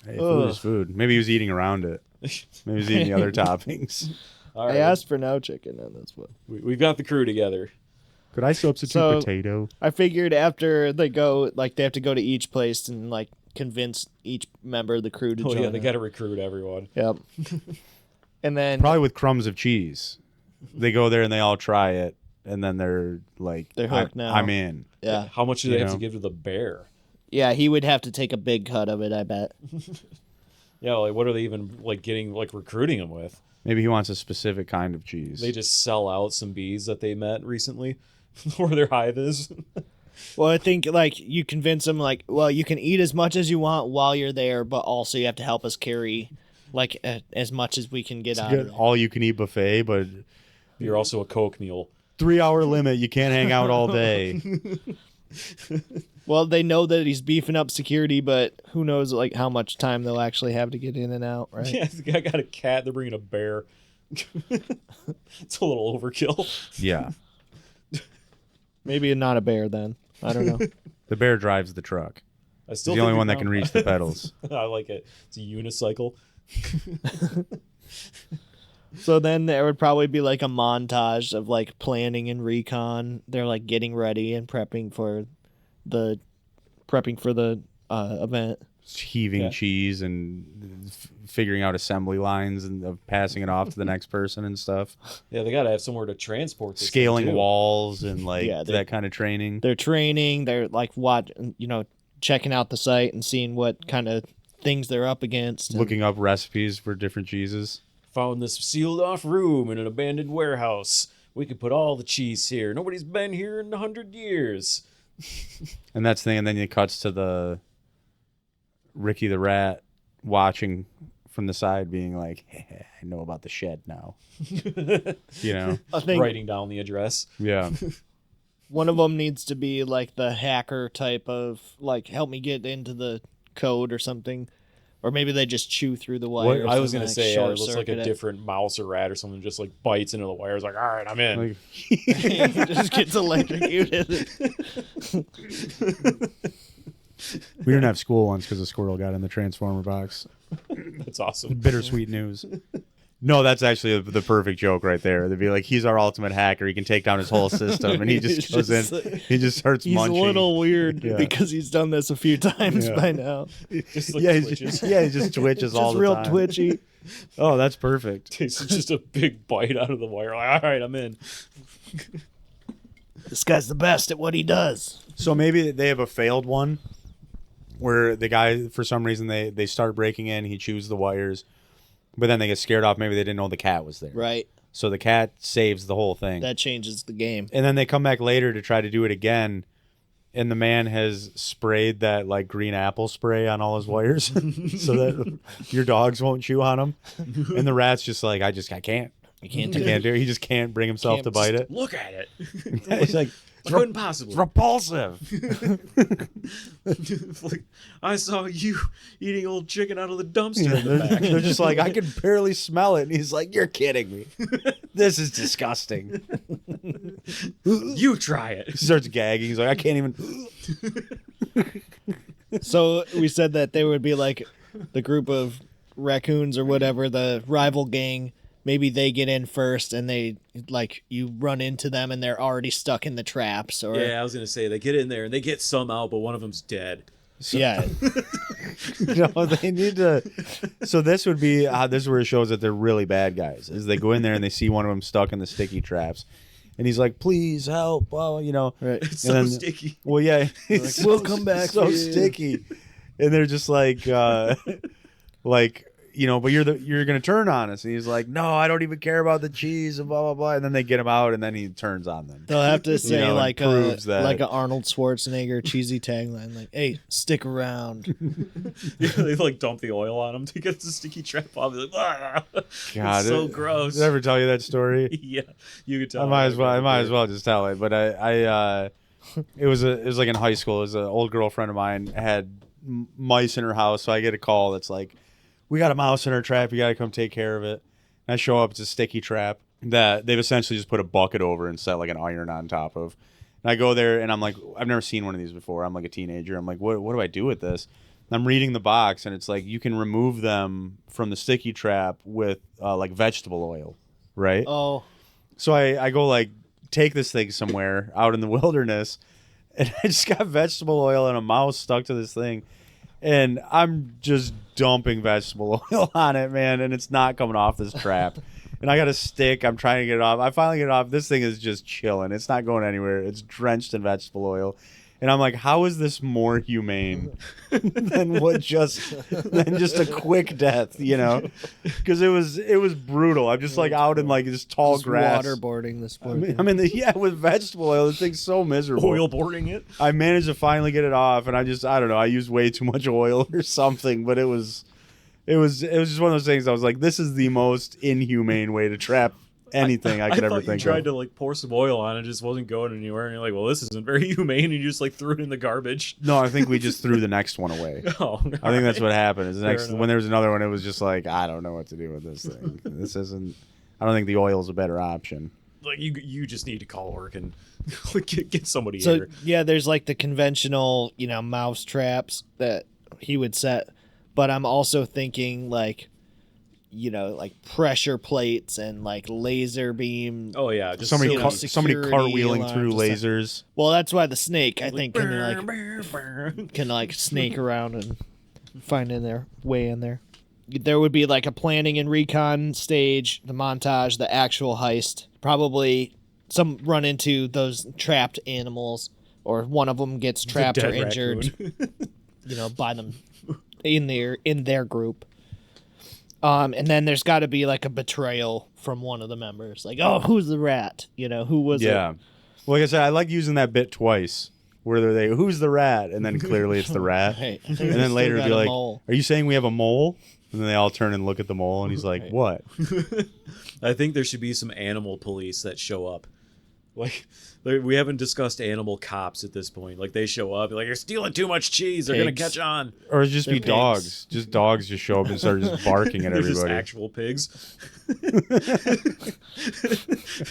Speaker 3: Hey, food is food. Maybe he was eating around it. Maybe he was eating the other toppings.
Speaker 2: All
Speaker 1: I
Speaker 2: right.
Speaker 1: asked for no chicken, and that's what.
Speaker 2: We've got the crew together.
Speaker 3: Could I substitute
Speaker 1: So-
Speaker 3: potato?
Speaker 1: I figured after they go, like they have to go to each place and like convince each member of the crew to
Speaker 2: Oh
Speaker 1: join.
Speaker 2: yeah, they
Speaker 1: in.
Speaker 2: got to recruit everyone.
Speaker 1: Yep. And then
Speaker 3: Probably with crumbs of cheese. They go there and they all try it, and then they're like,
Speaker 1: They're hooked now.
Speaker 3: I'm in.
Speaker 1: yeah,
Speaker 2: How much do they
Speaker 3: You
Speaker 2: have
Speaker 3: know.
Speaker 2: to give to the bear?
Speaker 1: yeah, he would have to take a big cut of it, I bet.
Speaker 2: Yeah, like what are they even like getting like recruiting him with?
Speaker 3: Maybe he wants a specific kind of cheese.
Speaker 2: They just sell out some bees that they met recently, where their hive is.
Speaker 1: Well, I think like you convince them like, well, you can eat as much as you want while you're there, but also you have to help us carry like as much as we can get out of
Speaker 3: Good
Speaker 1: it.
Speaker 3: all you can eat buffet, but
Speaker 2: You're also a Coke mule.
Speaker 3: 3-hour limit. You can't hang out all day.
Speaker 1: Well, they know that he's beefing up security, but who knows like how much time they'll actually have to get in and out, right?
Speaker 2: Yeah, I got a cat. They're bringing a bear. It's a little overkill.
Speaker 3: Yeah.
Speaker 1: Maybe not a bear then. I don't know.
Speaker 3: The bear drives the truck.
Speaker 2: I
Speaker 3: He's
Speaker 2: still
Speaker 3: the only
Speaker 2: think
Speaker 3: one that can reach the pedals.
Speaker 2: I like it. It's a unicycle.
Speaker 1: So then there would probably be like a montage of like planning and recon. They're like getting ready and prepping for the event.
Speaker 3: Heaving cheese and figuring out assembly lines and of passing it off to the next person and stuff.
Speaker 2: Yeah, they gotta have somewhere to transport this
Speaker 3: Scaling
Speaker 2: thing, too.
Speaker 3: walls and like
Speaker 1: Yeah,
Speaker 3: that kind of training.
Speaker 1: They're training. They're like checking out the site and seeing what kind of things they're up against. And
Speaker 3: Looking up recipes for different cheeses.
Speaker 2: Found this sealed off room in an abandoned warehouse. We could put all the cheese here. Nobody's been here in 100 years.
Speaker 3: And that's the thing. And then it cuts to the Ricky the Rat watching from the side being like, hey, I know about the shed now. You know?
Speaker 1: I think
Speaker 2: Writing down the address.
Speaker 3: Yeah.
Speaker 1: one of them needs to be like the hacker type of like help me get into the code or something. Or maybe they just chew through the wires.
Speaker 2: I was
Speaker 1: and,
Speaker 2: gonna
Speaker 1: like,
Speaker 2: say, it looks like
Speaker 1: short-circuit
Speaker 2: a
Speaker 1: it.
Speaker 2: different mouse or rat or something just like bites into the wires. Like, all right, I'm in.
Speaker 3: Like,
Speaker 1: He just gets electrocuted.
Speaker 3: we didn't have school once because a squirrel got in the Transformer box.
Speaker 2: That's awesome.
Speaker 3: Bittersweet news. No, that's actually the perfect joke right there. They'd be like, he's our ultimate hacker. He can take down his whole system. And he just goes in. He just starts
Speaker 1: He's
Speaker 3: munching.
Speaker 1: a little weird
Speaker 3: Yeah.
Speaker 1: because he's done this a few times
Speaker 3: Yeah.
Speaker 1: by now.
Speaker 2: Just like
Speaker 3: Yeah,
Speaker 2: twitches.
Speaker 3: he just twitches all
Speaker 1: Just
Speaker 3: the
Speaker 1: real
Speaker 3: time.
Speaker 1: twitchy.
Speaker 3: Oh, that's perfect.
Speaker 2: It's just a big bite out of the wire. Like, all right, I'm in.
Speaker 1: This guy's the best at what he does.
Speaker 3: So maybe they have a failed one where the guy, for some reason, they start breaking in. He chews the wires, but then they get scared off. Maybe they didn't know the cat was there.
Speaker 1: Right.
Speaker 3: So the cat saves the whole thing.
Speaker 1: That changes the game.
Speaker 3: And then they come back later to try to do it again. And the man has sprayed that like green apple spray on all his wires so that your dogs won't chew on them. And the rat's just like, I can't.
Speaker 1: You can't
Speaker 3: He
Speaker 1: do
Speaker 3: can't do it. He just can't bring himself to bite it.
Speaker 2: Look at it.
Speaker 3: It's like,
Speaker 2: I couldn't possibly.
Speaker 3: it's repulsive.
Speaker 2: Like, I saw you eating old chicken out of the dumpster in the back.
Speaker 3: They're just like, I can barely smell it. And he's like, you're kidding me. This is disgusting.
Speaker 2: You try it.
Speaker 3: He starts gagging. He's like, I can't even.
Speaker 1: So we said that they would be like the group of raccoons or whatever, the rival gang. Maybe they get in first and they like you run into them and they're already stuck in the traps. Or
Speaker 2: Yeah, I was gonna say they get in there and they get some out, but one of them's dead.
Speaker 1: yeah.
Speaker 3: No, they need to. So this would be this is where it shows that they're really bad guys. Is they go in there and they see one of them stuck in the sticky traps, and he's like, "Please help!" Well, you know,
Speaker 1: Right.
Speaker 2: It's
Speaker 3: And
Speaker 2: so
Speaker 3: then-
Speaker 2: sticky.
Speaker 3: well, yeah,
Speaker 1: Like, "We'll come back
Speaker 3: So
Speaker 1: for you."
Speaker 3: sticky, and they're just like, but you're gonna turn on us, and he's like, "No, I don't even care about the cheese," and blah blah blah. And then they get him out, and then he turns on them.
Speaker 1: They'll have to say
Speaker 3: know, and
Speaker 1: like
Speaker 3: proves that-
Speaker 1: like a Arnold Schwarzenegger cheesy tagline, like, "Hey, stick around."
Speaker 2: Yeah, they like dump the oil on him to get the sticky trap off. They're like, ah!
Speaker 3: God,
Speaker 2: it's so gross.
Speaker 3: Did I ever tell you that story?
Speaker 2: Yeah, you could tell.
Speaker 3: I might as well just tell it. But it was like in high school. It was an old girlfriend of mine had mice in her house, so I get a call that's like, we got a mouse in our trap. You got to come take care of it. And I show up. It's a sticky trap that they've essentially just put a bucket over and set like an iron on top of. And I go there and I'm like, I've never seen one of these before. I'm like a teenager. I'm like, what do I do with this? And I'm reading the box and it's like you can remove them from the sticky trap with like vegetable oil, right?
Speaker 1: Oh,
Speaker 3: So I go like take this thing somewhere out in the wilderness, and I just got vegetable oil and a mouse stuck to this thing, and I'm just dumping vegetable oil on it, man, and it's not coming off this trap. And I got a stick. I'm trying to get it off. I finally get it off. This thing is just chilling. It's not going anywhere. It's drenched in vegetable oil. And I'm like, how is this more humane than just a quick death, you know? Because it was brutal. I'm just like out in like this tall
Speaker 1: just
Speaker 3: grass.
Speaker 1: waterboarding this
Speaker 3: I
Speaker 1: point.
Speaker 3: mean, with vegetable oil. This thing's so miserable.
Speaker 2: oil boarding it.
Speaker 3: I managed to finally get it off, and I don't know. I used way too much oil or something, but it was just one of those things. I was like, this is the most inhumane way to trap anything I could ever
Speaker 2: thought
Speaker 3: think
Speaker 2: you tried
Speaker 3: of.
Speaker 2: to like pour some oil on it, just wasn't going anywhere, and you're like, well, this isn't very humane, and you just like threw it in the garbage.
Speaker 3: No, I think we just threw the next one away.
Speaker 2: Oh,
Speaker 3: I think that's what happened. Is the
Speaker 2: Fair
Speaker 3: next
Speaker 2: enough.
Speaker 3: when there was another one, it was just like, I don't know what to do with this thing. This isn't. I don't think the oil is a better option.
Speaker 2: Like you just need to call work and get somebody
Speaker 1: So
Speaker 2: here.
Speaker 1: yeah, there's like the conventional, mouse traps that he would set, but I'm also thinking like, like pressure plates and like laser beam.
Speaker 2: Oh yeah, just
Speaker 3: Somebody
Speaker 2: silly-
Speaker 3: somebody
Speaker 1: security
Speaker 3: cartwheeling through
Speaker 1: alarms and
Speaker 3: lasers.
Speaker 1: Well, that's why the snake I think
Speaker 2: Like,
Speaker 1: can like snake around and find in their way in there. There would be like a planning and recon stage, the montage, the actual heist. Probably some run into those trapped animals, or one of them gets trapped or
Speaker 2: dead
Speaker 1: injured,
Speaker 2: raccoon.
Speaker 1: by them in their group. And then there's got to be like a betrayal from one of the members, like, oh, who's the rat? Who was it?
Speaker 3: Yeah. Well, like I said, I like using that bit twice, where they who's the rat, and then clearly it's the rat,
Speaker 1: Right.
Speaker 3: and then later
Speaker 1: Still
Speaker 3: be
Speaker 1: got a
Speaker 3: like,
Speaker 1: mole.
Speaker 3: "Are you saying we have a mole?" And then they all turn and look at the mole, and he's like,
Speaker 1: Right.
Speaker 3: "What?"
Speaker 2: I think there should be some animal police that show up. Like we haven't discussed animal cops at this point. Like they show up, like you're stealing too much cheese. They're gonna
Speaker 1: Pigs.
Speaker 2: catch on.
Speaker 3: Or it'd just
Speaker 1: They're
Speaker 3: be
Speaker 1: pigs.
Speaker 3: dogs. Just dogs just show up and start just barking at
Speaker 2: They're just
Speaker 3: everybody.
Speaker 2: actual pigs.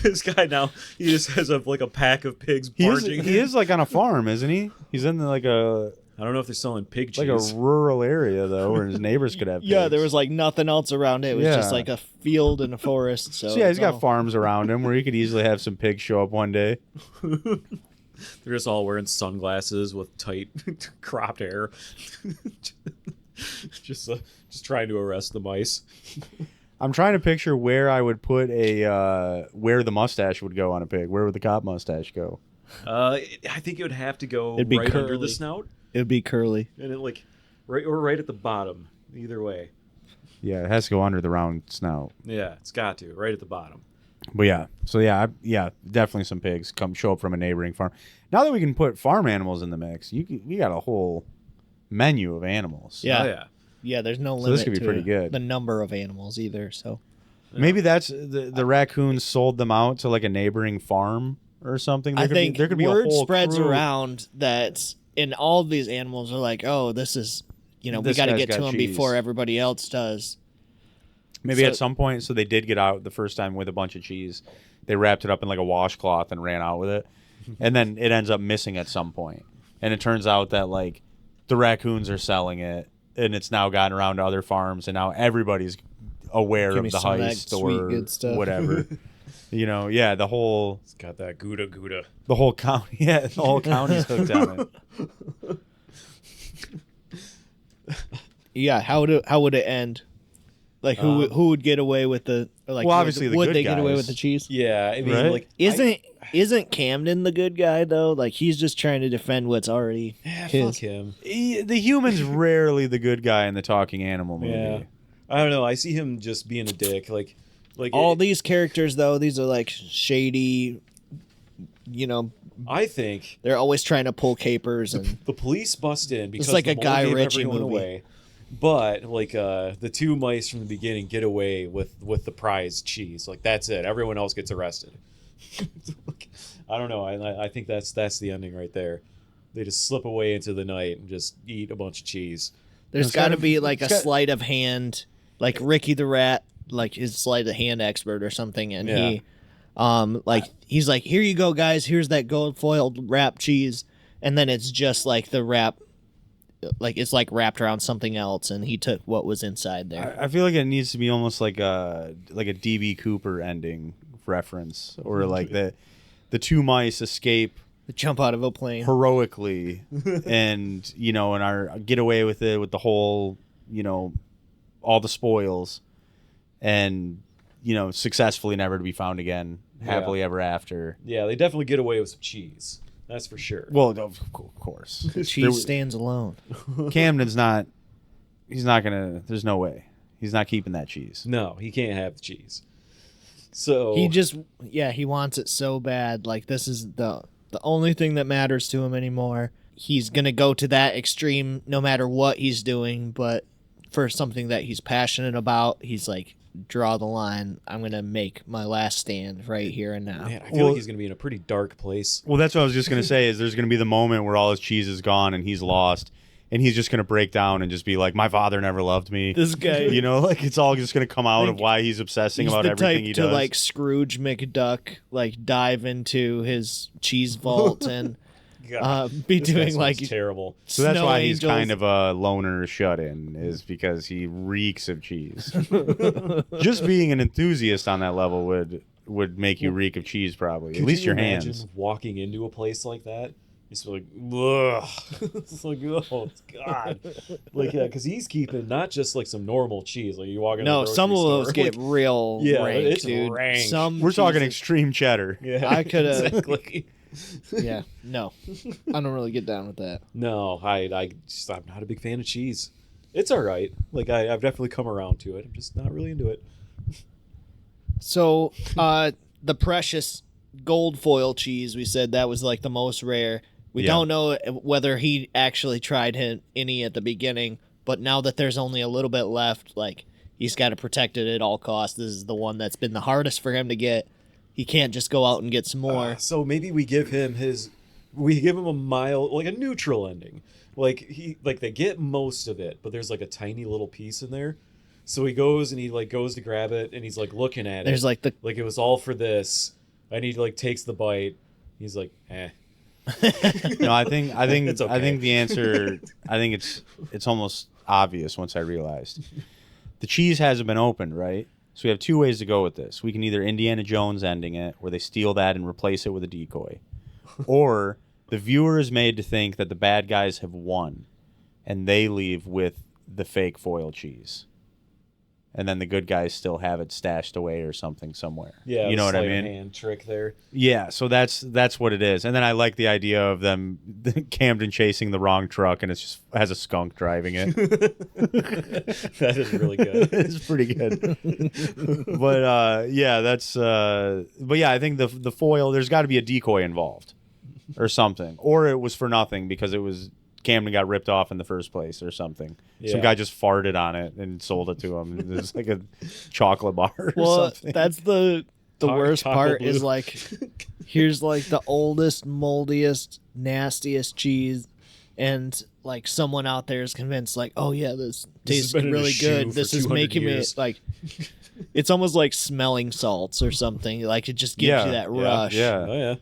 Speaker 2: This guy now, he just has a pack of pigs
Speaker 3: He is,
Speaker 2: barging.
Speaker 3: he is like on a farm, isn't he? He's in like a
Speaker 2: I don't know if they're selling pig cheese.
Speaker 3: like a rural area though, where his neighbors could have.
Speaker 1: Yeah,
Speaker 3: pigs.
Speaker 1: there was like nothing else around it. It was just
Speaker 3: Yeah.
Speaker 1: like a field and a forest. So,
Speaker 3: So yeah, he's
Speaker 1: no.
Speaker 3: got farms around him where he could easily have some pigs show up one day.
Speaker 2: They're just all wearing sunglasses with tight cropped hair. just trying to arrest the mice.
Speaker 3: I'm trying to picture where I would put where the mustache would go on a pig. Where would the cop mustache go?
Speaker 2: I think it would have to go
Speaker 1: It'd be
Speaker 2: right under the
Speaker 1: curly.
Speaker 2: snout,
Speaker 1: It would be curly.
Speaker 2: and it right at the bottom. Either way,
Speaker 3: Yeah, it has to go under the round snout.
Speaker 2: yeah, it's got to right at the bottom.
Speaker 3: But yeah, so yeah, definitely some pigs come show up from a neighboring farm. Now that we can put farm animals in the mix, we got a whole menu of animals.
Speaker 1: Yeah.
Speaker 2: Oh, yeah.
Speaker 1: Yeah, there's no
Speaker 3: So
Speaker 1: limit
Speaker 3: this could be
Speaker 1: to
Speaker 3: pretty good.
Speaker 1: the number of animals either. So
Speaker 3: Maybe that's the raccoons sold them out to like a neighboring farm or something.
Speaker 1: I think
Speaker 3: there could be
Speaker 1: word
Speaker 3: a whole
Speaker 1: spreads
Speaker 3: crew.
Speaker 1: around that in all of these animals are like, oh, this is, we
Speaker 3: This
Speaker 1: got to
Speaker 3: guy's
Speaker 1: get to
Speaker 3: got
Speaker 1: him
Speaker 3: cheese.
Speaker 1: before everybody else does.
Speaker 3: Maybe
Speaker 1: So-
Speaker 3: at some point, so they did get out the first time with a bunch of cheese. They wrapped it up in like a washcloth and ran out with it. And then it ends up missing at some point. And it turns out that like the raccoons are selling it and it's now gotten around to other farms and now everybody's aware
Speaker 1: Give
Speaker 3: of
Speaker 1: me
Speaker 3: the
Speaker 1: some of that
Speaker 3: heist
Speaker 1: sweet,
Speaker 3: or
Speaker 1: good stuff.
Speaker 3: whatever. Yeah, the whole
Speaker 2: It's got that gouda.
Speaker 3: county, the whole county's hooked on it.
Speaker 1: Yeah, how would it end? Like who would get away with the like?
Speaker 3: Well, obviously the
Speaker 1: would
Speaker 3: good
Speaker 1: they get away
Speaker 3: guys.
Speaker 1: with the cheese?
Speaker 2: Yeah, I mean,
Speaker 3: Right?
Speaker 2: like
Speaker 1: Isn't Camden the good guy though? Like he's just trying to defend what's already
Speaker 2: fuck
Speaker 1: his.
Speaker 2: him.
Speaker 3: The human's rarely the good guy in the talking animal movie.
Speaker 2: Yeah, I don't know. I see him just being a dick. Like
Speaker 1: All these characters though, these are like shady.
Speaker 2: I think
Speaker 1: They're always trying to pull capers and
Speaker 2: the police bust in because
Speaker 1: like
Speaker 2: the
Speaker 1: a
Speaker 2: mole
Speaker 1: Guy
Speaker 2: gave
Speaker 1: Ritchie
Speaker 2: everyone
Speaker 1: movie.
Speaker 2: away. But the two mice from the beginning get away with the prize cheese. Like that's it. Everyone else gets arrested. I don't know. I think that's the ending right there. They just slip away into the night and just eat a bunch of cheese.
Speaker 1: there's
Speaker 3: It's
Speaker 1: got to
Speaker 3: gotta-
Speaker 1: be like a
Speaker 3: it's got-
Speaker 1: sleight of hand, like Ricky the Rat, like his sleight of hand expert or something, and
Speaker 2: Yeah.
Speaker 1: he, he's like, here you go guys, here's that gold foiled wrap cheese, and then it's just like the wrap, like it's like wrapped around something else, and he took what was inside there.
Speaker 3: I feel like it needs to be almost like a DB Cooper ending reference, or like the two mice escape
Speaker 1: Jump out of a plane.
Speaker 3: heroically, and get away with it with the whole all the spoils, and successfully never to be found again, happily ever after.
Speaker 2: Yeah, they definitely get away with some cheese. That's for sure.
Speaker 3: Well, of course,
Speaker 1: Cheese stands alone.
Speaker 3: Camden's not. He's not gonna. There's no way. He's not keeping that cheese.
Speaker 2: No, he can't have the cheese. So
Speaker 1: He wants it so bad. Like this is the only thing that matters to him anymore. He's gonna go to that extreme no matter what he's doing, but for something that he's passionate about, he's like, draw the line. I'm gonna make my last stand right here and now.
Speaker 2: man, I feel like he's gonna be in a pretty dark place.
Speaker 3: Well, that's what I was just gonna say. Is there's gonna be the moment where all his cheese is gone and he's lost, and he's just gonna break down and just be like, my father never loved me.
Speaker 1: This guy,
Speaker 3: You know, like it's all just gonna come out of
Speaker 1: Like,
Speaker 3: why he's obsessing
Speaker 1: he's
Speaker 3: about
Speaker 1: the
Speaker 3: everything
Speaker 1: type
Speaker 3: he
Speaker 1: to
Speaker 3: does.
Speaker 1: like Scrooge McDuck, like dive into his cheese vault and be
Speaker 2: This guy
Speaker 1: doing
Speaker 2: smells
Speaker 1: like
Speaker 2: terrible.
Speaker 3: So that's
Speaker 1: snow
Speaker 3: why he's
Speaker 1: angels.
Speaker 3: kind of a loner shut-in, is because he reeks of cheese. Just being an enthusiast on that level would make you reek of cheese, probably. At
Speaker 2: Could
Speaker 3: least
Speaker 2: you
Speaker 3: your
Speaker 2: imagine
Speaker 3: hands.
Speaker 2: walking into a place like that? It's like, ugh. It's like, oh god. Like, yeah, because he's keeping not just like some normal cheese. Like you walk in
Speaker 1: No,
Speaker 2: the
Speaker 1: some of
Speaker 2: grocery
Speaker 1: those
Speaker 2: store,
Speaker 1: get
Speaker 2: like,
Speaker 1: real
Speaker 2: yeah,
Speaker 1: rank,
Speaker 2: it's
Speaker 1: dude.
Speaker 2: rank.
Speaker 1: Some
Speaker 3: We're talking
Speaker 1: cheeses-
Speaker 3: extreme cheddar.
Speaker 2: yeah,
Speaker 1: I coulda-
Speaker 2: exactly.
Speaker 1: Yeah, no, I don't really get down with that.
Speaker 2: No, I'm not a big fan of cheese. It's all right. Like I've definitely come around to it. I'm just not really into it.
Speaker 1: So, the precious gold foil cheese, we said that was like the most rare. We
Speaker 3: Yeah.
Speaker 1: don't know whether he actually tried any at the beginning, but now that there's only a little bit left, like he's got to protect it at all costs. This is the one that's been the hardest for him to get. He can't just go out and get some more.
Speaker 2: So maybe we give him a mild, like a neutral ending. Like they get most of it, but there's like a tiny little piece in there. So he goes and he like goes to grab it and he's like looking at
Speaker 1: There's
Speaker 2: it.
Speaker 1: like the
Speaker 2: Like it was all for this. And he like takes the bite. He's like, eh.
Speaker 3: No, I think
Speaker 2: It's okay.
Speaker 3: I think the answer. I think it's almost obvious once I realized the cheese hasn't been opened, right? So we have two ways to go with this. We can either Indiana Jones ending it, where they steal that and replace it with a decoy, or the viewer is made to think that the bad guys have won, and they leave with the fake foil cheese, and then the good guys still have it stashed away or something somewhere.
Speaker 2: Yeah,
Speaker 3: you know what I
Speaker 2: sleight of
Speaker 3: mean?
Speaker 2: hand trick there.
Speaker 3: Yeah, so that's what it is. And then I like the idea of them Camden chasing the wrong truck and it just has a skunk driving it.
Speaker 2: That is really good.
Speaker 3: It's pretty good. But yeah, that's but yeah, I think the foil, there's got to be a decoy involved or something. Or it was for nothing because it was Camden got ripped off in the first place or something. Some
Speaker 2: Yeah.
Speaker 3: guy just farted on it and sold it to him. It's like a chocolate bar or
Speaker 1: well,
Speaker 3: something.
Speaker 1: that's the worst
Speaker 2: Chocolate
Speaker 1: part
Speaker 2: blue.
Speaker 1: is like here's like the oldest, moldiest, nastiest cheese, and like someone out there is convinced like, oh yeah, this
Speaker 2: This has
Speaker 1: tastes
Speaker 2: been in a
Speaker 1: really
Speaker 2: shoe
Speaker 1: good.
Speaker 2: for
Speaker 1: This is
Speaker 2: 200
Speaker 1: making
Speaker 2: years.
Speaker 1: me like it's almost like smelling salts or something. Like it just gives
Speaker 3: Yeah,
Speaker 1: you that
Speaker 2: Yeah,
Speaker 1: rush.
Speaker 3: yeah.
Speaker 2: Oh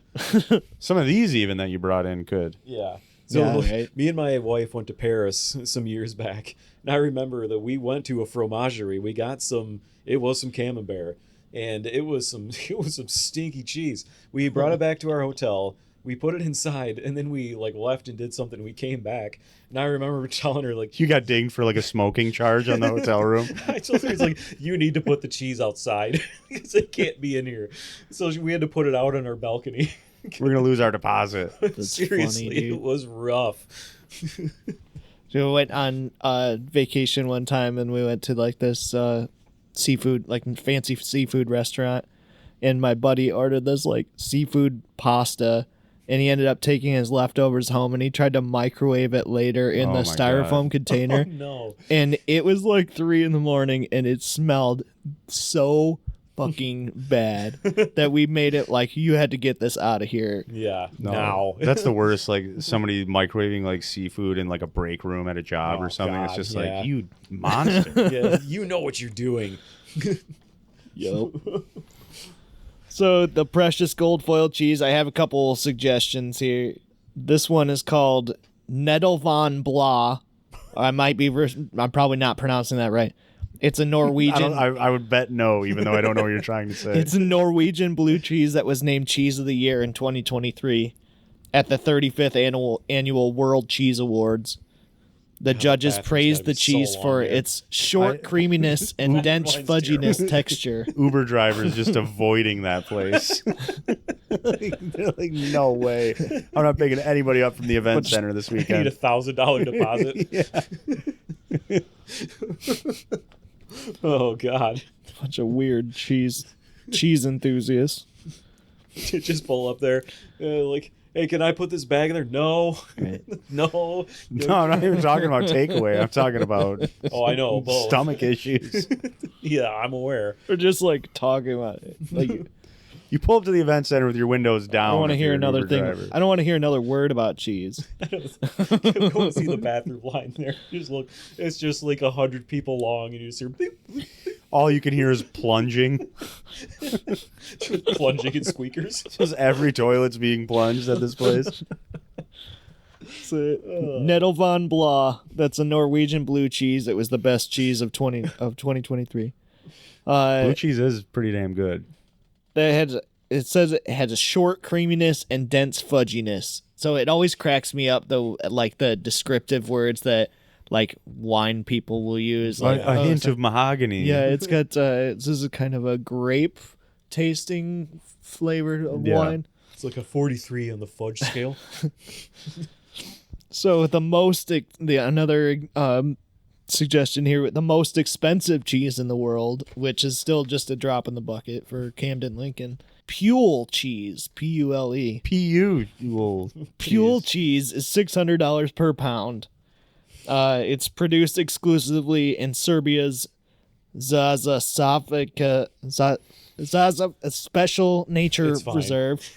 Speaker 2: yeah.
Speaker 3: Some of these even that you brought in could.
Speaker 2: Yeah. So
Speaker 1: Yeah, right.
Speaker 2: me and my wife went to Paris some years back, and I remember that we went to a fromagerie. We got some. It was some camembert, and it was some stinky cheese. We brought it back to our hotel. We put it inside, and then we like left and did something. We came back, and I remember telling her like,
Speaker 3: You got dinged for like a smoking charge on the hotel room.
Speaker 2: I told her, it's like, you need to put the cheese outside because it can't be in here. So we had to put it out on our balcony.
Speaker 3: We're gonna lose our deposit.
Speaker 1: That's
Speaker 2: Seriously,
Speaker 1: funny, dude.
Speaker 2: it was rough.
Speaker 1: So we went on vacation one time and we went to like this seafood, like fancy seafood restaurant, and my buddy ordered this like seafood pasta, and he ended up taking his leftovers home and he tried to microwave it later in
Speaker 3: Oh
Speaker 1: the
Speaker 3: my
Speaker 1: styrofoam
Speaker 3: God.
Speaker 1: container.
Speaker 2: Oh, no.
Speaker 1: And it was like 3 a.m. and it smelled so fucking bad that we made it like you had to get this out of here.
Speaker 2: Yeah.
Speaker 3: No,
Speaker 2: Now.
Speaker 3: that's the worst. Like somebody microwaving like seafood in like a break room at a job
Speaker 2: Oh,
Speaker 3: or something. It's
Speaker 2: God,
Speaker 3: just
Speaker 2: yeah.
Speaker 3: like, you monster.
Speaker 2: Yeah, you know what you're doing.
Speaker 1: Yep. So the precious gold foil cheese, I have a couple suggestions here. This one is called Nedelvan Blah. I'm probably not pronouncing that right. It's a Norwegian.
Speaker 3: I would bet no, even though I don't know what you're trying to say.
Speaker 1: It's a Norwegian blue cheese that was named Cheese of the Year in 2023 at the 35th annual World Cheese Awards. The judges
Speaker 2: bathroom's
Speaker 1: praised
Speaker 2: gotta
Speaker 1: the
Speaker 2: be so
Speaker 1: chease
Speaker 2: long
Speaker 1: for
Speaker 3: Oh,
Speaker 2: here.
Speaker 1: its short creaminess and dense
Speaker 2: Mine's
Speaker 1: fudginess texture.
Speaker 3: Uber drivers just avoiding that place. They're like, no way. I'm not picking anybody up from the event center this
Speaker 2: I need
Speaker 3: weekend.
Speaker 2: $1,000 deposit.
Speaker 3: Yeah.
Speaker 2: Oh God.
Speaker 1: Bunch of weird cheese enthusiasts.
Speaker 2: Just pull up there, like, hey, can I put this bag in there? No,
Speaker 1: Right.
Speaker 2: no.
Speaker 3: No, I'm not even talking about takeaway. I'm talking about
Speaker 2: Oh, I know. Both.
Speaker 3: stomach issues.
Speaker 2: Yeah, I'm aware.
Speaker 1: Or just like talking about it. Like
Speaker 3: You pull up to the event center with your windows down.
Speaker 1: I don't want to
Speaker 3: if
Speaker 1: hear
Speaker 3: you're an
Speaker 1: another
Speaker 3: Uber
Speaker 1: thing.
Speaker 3: driver.
Speaker 1: I don't want to hear another word about cheese.
Speaker 2: Go and see the bathroom line there. Just look. It's just like 100 people long, and you just hear beep, beep,
Speaker 3: All you can hear is plunging.
Speaker 2: plunging and squeakers.
Speaker 3: Just every toilet's being plunged at this place.
Speaker 1: Nettle von Blah. That's a Norwegian blue cheese. It was the best cheese of 2023.
Speaker 3: Blue cheese is pretty damn good.
Speaker 1: It says it has a short creaminess and dense fudginess. So it always cracks me up though, like the descriptive words that like wine people will use. Like
Speaker 3: A hint of mahogany.
Speaker 1: yeah, it's got this is a kind of a grape tasting flavor of wine.
Speaker 2: It's like a 43 on the fudge scale.
Speaker 1: So another suggestion here, the most expensive cheese in the world, which is still just a drop in the bucket for Camden Lincoln. Pule cheese, P-U-L-E. Pule cheese is $600 per pound. It's produced exclusively in Serbia's Zaza Special Nature
Speaker 2: It's fine.
Speaker 1: Reserve.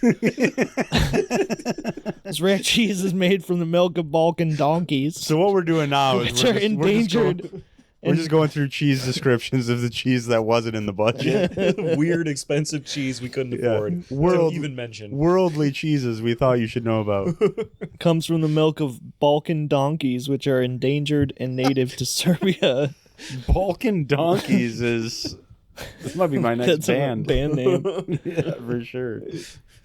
Speaker 1: This rare cheese is made from the milk of Balkan donkeys,
Speaker 3: So what we're doing now is
Speaker 1: which are endangered.
Speaker 3: We're just going through cheese descriptions of the cheese that wasn't in the budget.
Speaker 2: Weird, expensive cheese we couldn't afford.
Speaker 3: World-
Speaker 2: to even mention.
Speaker 3: Worldly cheeses we thought you should know about.
Speaker 1: Comes from the milk of Balkan donkeys, which are endangered and native to Serbia.
Speaker 3: Balkan Donkeys is... This might be my next
Speaker 1: That's a
Speaker 3: band.
Speaker 1: band name.
Speaker 3: Yeah, for sure.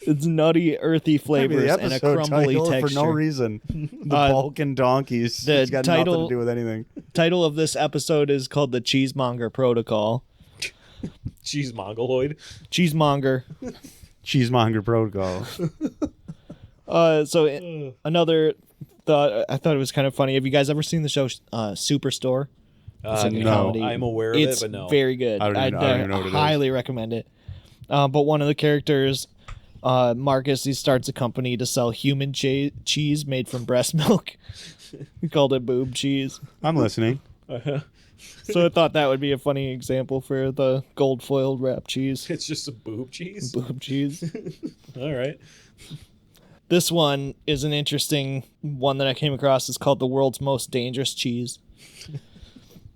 Speaker 1: It's nutty, earthy
Speaker 3: Might be
Speaker 1: flavors
Speaker 3: the
Speaker 1: and a
Speaker 3: episode
Speaker 1: crumbly
Speaker 3: title
Speaker 1: texture.
Speaker 3: for no reason. The Balkan Donkeys.
Speaker 1: the
Speaker 3: It's got
Speaker 1: title-
Speaker 3: nothing to do with anything.
Speaker 1: Title of this episode is called the Cheese Monger Protocol.
Speaker 2: Cheese mongoloid.
Speaker 1: Cheesemonger.
Speaker 3: Cheese Monger Protocol.
Speaker 1: Another thought, I thought it was kind of funny. Have you guys ever seen the show Superstore? It's like a
Speaker 3: no.
Speaker 1: comedy.
Speaker 2: I'm aware of
Speaker 1: It's
Speaker 2: it, but no.
Speaker 1: very good.
Speaker 3: I don't even know what it is.
Speaker 1: highly recommend it. But one of the characters, Marcus, he starts a company to sell human cheese made from breast milk. He called it boob cheese.
Speaker 3: I'm listening.
Speaker 1: So I thought that would be a funny example for the gold foiled wrap cheese.
Speaker 2: It's just a boob cheese.
Speaker 1: Boob cheese.
Speaker 2: All right.
Speaker 1: This one is an interesting one that I came across. It's called the world's most dangerous cheese.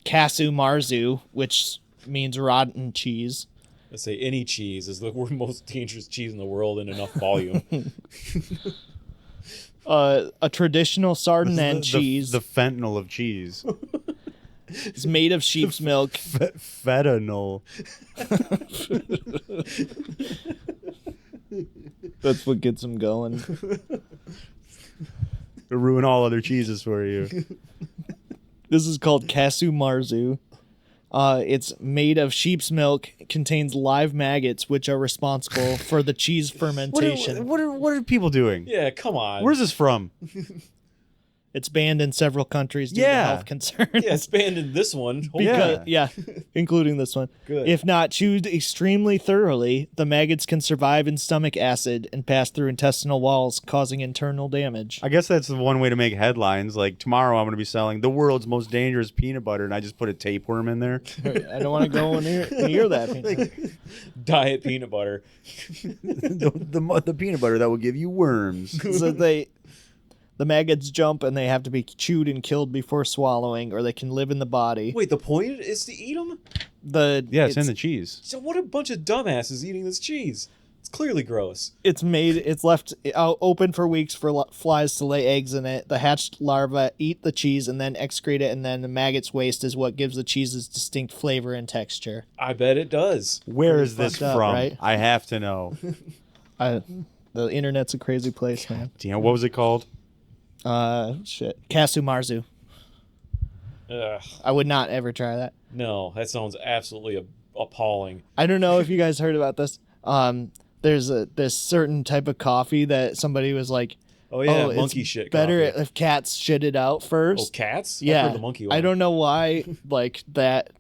Speaker 1: Kasu Marzu, which means rotten cheese.
Speaker 2: Let's say any cheese is the most dangerous cheese in the world in enough volume.
Speaker 1: A traditional Sardinan cheese
Speaker 3: The fentanyl of cheese.
Speaker 1: is made of sheep's milk.
Speaker 3: Fentanyl.
Speaker 1: That's what gets them going.
Speaker 3: It'll ruin all other cheeses for you.
Speaker 1: This is called Kasu Marzu. It's made of sheep's milk, contains live maggots, which are responsible for the cheese fermentation.
Speaker 3: What are people doing?
Speaker 2: Yeah, come on.
Speaker 3: Where's this from?
Speaker 1: It's banned in several countries due to
Speaker 3: Yeah.
Speaker 1: health concerns.
Speaker 2: Yeah, it's banned in this one. Holy
Speaker 3: Yeah.
Speaker 1: Yeah, including this one.
Speaker 2: Good.
Speaker 1: If not chewed extremely thoroughly, the maggots can survive in stomach acid and pass through intestinal walls, causing internal damage.
Speaker 3: I guess that's the one way to make headlines. Like, tomorrow I'm going to be selling the world's most dangerous peanut butter, and I just put a tapeworm in there.
Speaker 1: I don't want to go near that. Peanut.
Speaker 2: diet peanut butter.
Speaker 3: the peanut butter that will give you worms.
Speaker 1: So the maggots jump and they have to be chewed and killed before swallowing, or they can live in the body.
Speaker 2: Wait, the point is to eat them?
Speaker 3: Yeah, it's in the cheese.
Speaker 2: So what a bunch of dumbasses eating this cheese. It's clearly gross.
Speaker 1: It's left out open for weeks for flies to lay eggs in it. The hatched larvae eat the cheese and then excrete it, and then the maggots' waste is what gives the cheese its distinct flavor and texture.
Speaker 2: I bet it does.
Speaker 3: Where is this
Speaker 1: fucked up,
Speaker 3: from?
Speaker 1: right?
Speaker 3: I have to know.
Speaker 1: The internet's a crazy place, man.
Speaker 3: Damn, what was it called?
Speaker 1: Kasu Marzu.
Speaker 2: Ugh,
Speaker 1: I would not ever try that.
Speaker 2: no, that sounds absolutely appalling.
Speaker 1: I don't know if you guys heard about this. There's this certain type of coffee that somebody was like,
Speaker 2: Oh yeah,
Speaker 1: it's
Speaker 2: monkey shit.
Speaker 1: better
Speaker 2: coffee.
Speaker 1: if cats shit it out
Speaker 2: Oh,
Speaker 1: first.
Speaker 2: cats? I've
Speaker 1: Yeah,
Speaker 2: heard the monkey one.
Speaker 1: I don't know why like that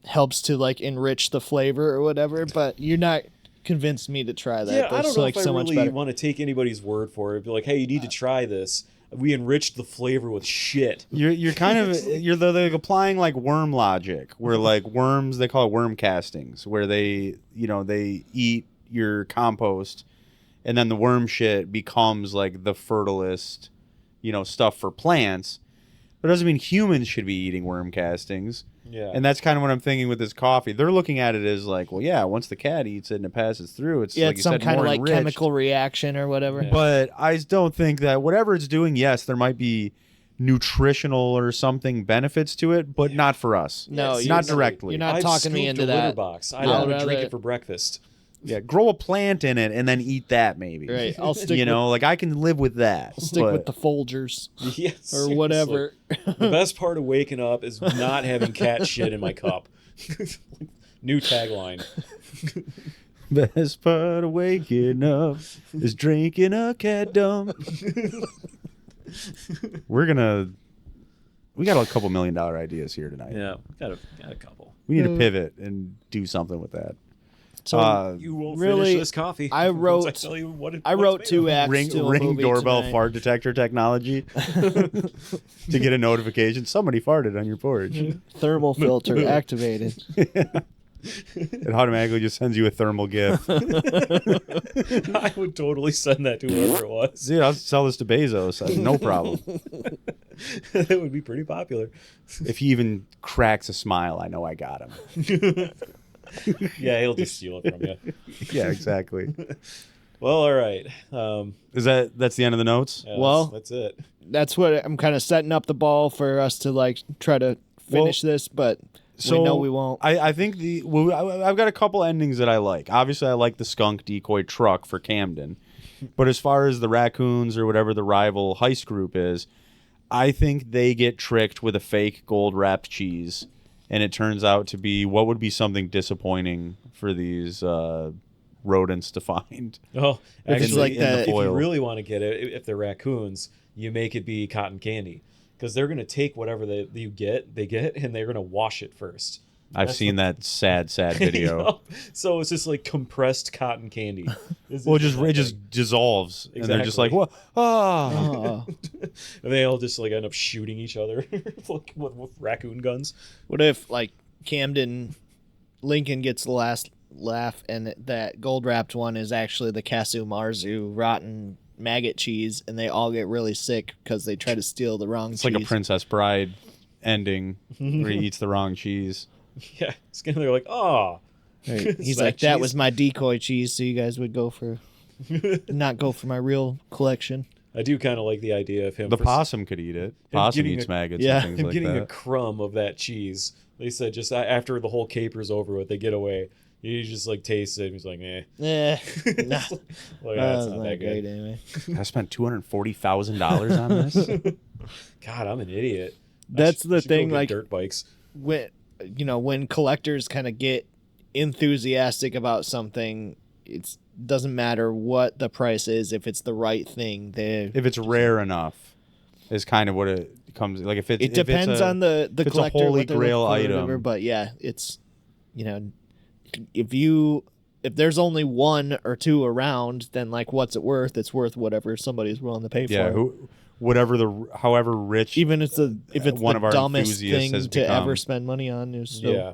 Speaker 1: helps to like enrich the flavor or whatever, but you're not convinced me to try that.
Speaker 2: Yeah, I
Speaker 1: That's
Speaker 2: don't know
Speaker 1: like
Speaker 2: if I
Speaker 1: so much
Speaker 2: really
Speaker 1: better.
Speaker 2: want to take anybody's word for it. Be like, hey, you need to try this. We enriched the flavor with shit.
Speaker 3: You're kind of you're like applying like worm logic, where like worms, they call it worm castings, where they eat your compost, and then the worm shit becomes like the fertilist, stuff for plants. But it doesn't mean humans should be eating worm castings.
Speaker 2: Yeah.
Speaker 3: And that's kind of what I'm thinking with this coffee. They're looking at it as like, well, yeah, once the cat eats it and it passes through, it's like
Speaker 1: it's
Speaker 3: you
Speaker 1: some
Speaker 3: said,
Speaker 1: kind of
Speaker 3: more
Speaker 1: like
Speaker 3: enriched.
Speaker 1: chemical reaction or whatever.
Speaker 2: Yeah.
Speaker 3: But I don't think that whatever it's doing, yes, there might be nutritional or something benefits to it, but not for us.
Speaker 1: No,
Speaker 2: Yeah,
Speaker 3: not
Speaker 2: seriously.
Speaker 3: directly.
Speaker 1: You're not
Speaker 2: I've
Speaker 1: talking me
Speaker 2: scooped
Speaker 1: into
Speaker 2: a litter
Speaker 1: that.
Speaker 2: box. I
Speaker 1: Yeah.
Speaker 2: want to
Speaker 1: I'd
Speaker 2: drink
Speaker 1: rather-
Speaker 2: it for breakfast.
Speaker 3: Yeah, grow a plant in it and then eat that maybe.
Speaker 1: Right. I'll stick
Speaker 3: Like I can live with that.
Speaker 1: stick
Speaker 3: but
Speaker 1: with the Folgers
Speaker 2: Yes.
Speaker 1: or
Speaker 2: seriously.
Speaker 1: whatever.
Speaker 2: The best part of waking up is not having cat shit in my cup. New tagline.
Speaker 3: Best part of waking up is drinking a cat dump. We got a couple $1 million ideas here tonight.
Speaker 2: Yeah, got a couple.
Speaker 3: We need to pivot and do something with that.
Speaker 1: So
Speaker 2: You won't
Speaker 1: really,
Speaker 2: finish this coffee.
Speaker 1: I
Speaker 2: once
Speaker 1: wrote-
Speaker 2: I tell you what
Speaker 1: I
Speaker 2: what's
Speaker 1: wrote
Speaker 2: made
Speaker 1: 2
Speaker 2: of.
Speaker 1: acts
Speaker 3: Ring
Speaker 1: to a movie
Speaker 3: doorbell
Speaker 1: tonight.
Speaker 3: fart detector technology to get a notification. Somebody farted on your porch.
Speaker 1: Thermal filter activated.
Speaker 3: It automatically just sends you a thermal GIF.
Speaker 2: I would totally send that to whoever it was.
Speaker 3: Dude, I'll sell this to Bezos. No problem.
Speaker 2: That would be pretty popular.
Speaker 3: If he even cracks a smile, I know I got him.
Speaker 2: Yeah, he'll just steal it from you.
Speaker 3: Yeah, exactly.
Speaker 2: Well, all right.
Speaker 3: That's the end of the notes?
Speaker 2: Yeah,
Speaker 1: Well-
Speaker 2: that's it.
Speaker 1: That's what I'm kind of setting up the ball for us to like try to finish this, but we know we won't.
Speaker 3: I think I've got a couple endings that I like. Obviously, I like the skunk decoy truck for Camden. But as far as the raccoons or whatever the rival heist group is, I think they get tricked with a fake gold wrapped cheese. And it turns out to be what would be something disappointing for these rodents to find.
Speaker 2: Oh,
Speaker 1: If it's
Speaker 2: actually,
Speaker 1: like that-
Speaker 2: if you
Speaker 3: foil.
Speaker 2: really want to get it, if they're raccoons, you make it be cotton candy because they're going to take whatever they get, and they're going to wash it first.
Speaker 3: I've
Speaker 2: That's
Speaker 3: seen that sad video.
Speaker 2: You know? So it's just like compressed cotton candy.
Speaker 3: Well, it just dissolves, and they're just like,
Speaker 2: Exactly.
Speaker 3: "What? Ah!"
Speaker 1: Oh.
Speaker 2: And they all just like end up shooting each other like with raccoon guns.
Speaker 1: What if like Camden Lincoln gets the last laugh and that gold wrapped one is actually the Casu Marzu rotten maggot cheese and they all get really sick because they try to steal the wrong
Speaker 3: It's
Speaker 1: cheese.
Speaker 3: like a Princess Bride ending where he eats the wrong cheese.
Speaker 2: Yeah, they're like, oh.
Speaker 1: Right. He's
Speaker 2: Snack
Speaker 1: like, that
Speaker 2: cheese."
Speaker 1: was my decoy cheese, so you guys would go for not go for my real collection.
Speaker 2: I do kind of like the idea of him.
Speaker 3: The possum could eat it. Possum
Speaker 2: getting
Speaker 3: eats
Speaker 2: a-
Speaker 3: maggots
Speaker 1: yeah,
Speaker 3: and things
Speaker 2: him
Speaker 3: like
Speaker 2: getting a
Speaker 3: that.
Speaker 2: crumb of that cheese. They said just after the whole caper's over with, they get away. He just like tastes it. And he's like, eh.
Speaker 1: Eh, nah.
Speaker 2: Well, yeah, it's
Speaker 1: That's
Speaker 2: not
Speaker 1: not
Speaker 2: that
Speaker 1: great
Speaker 2: good.
Speaker 1: anyway.
Speaker 3: I spent $240,000 on this.
Speaker 2: God, I'm an idiot.
Speaker 1: That's the
Speaker 2: I should go
Speaker 1: thing,
Speaker 2: get
Speaker 1: like-
Speaker 2: dirt bikes.
Speaker 1: When collectors kind of get enthusiastic about something, it doesn't matter what the price is. If it's the right thing,
Speaker 3: If it's rare enough, is kind of what it comes like. If
Speaker 1: it depends on the
Speaker 3: it's a
Speaker 1: collector,
Speaker 3: holy
Speaker 1: what they're
Speaker 3: grail
Speaker 1: looking for or whatever,
Speaker 3: item.
Speaker 1: but yeah, it's if there's only 1 or 2 around, then like what's it worth? It's worth whatever somebody's willing to pay
Speaker 3: Yeah,
Speaker 1: for.
Speaker 3: however rich.
Speaker 1: Even if it's
Speaker 3: one
Speaker 1: the
Speaker 3: of our
Speaker 1: dumbest
Speaker 3: enthusiasts
Speaker 1: thing
Speaker 3: has
Speaker 1: to
Speaker 3: become.
Speaker 1: ever spend money on is still,
Speaker 2: Yeah.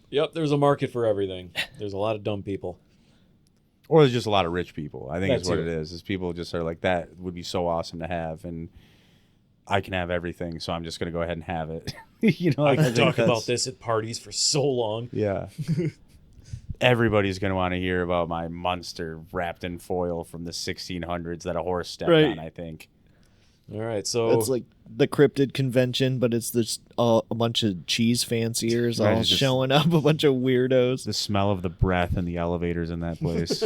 Speaker 2: Yep, there's a market for everything. There's a lot of dumb people.
Speaker 3: Or there's just a lot of rich people. I think
Speaker 2: That
Speaker 3: that's what
Speaker 2: too.
Speaker 3: it is. Is people just are like, that would be so awesome to have, and I can have everything, so I'm just gonna go ahead and have it.
Speaker 2: I
Speaker 3: like,
Speaker 2: could
Speaker 3: think
Speaker 2: talk
Speaker 3: that's-
Speaker 2: about this at parties for so long.
Speaker 3: Yeah. Everybody's gonna want to hear about my monster wrapped in foil from the 1600s that a horse stepped
Speaker 1: Right.
Speaker 3: on. I think.
Speaker 2: All right, so
Speaker 1: it's like the cryptid convention, but it's just a bunch of cheese fanciers
Speaker 3: Right,
Speaker 1: all
Speaker 3: it's just-
Speaker 1: showing up, a bunch of weirdos.
Speaker 3: The smell of the breath in the elevators in that place.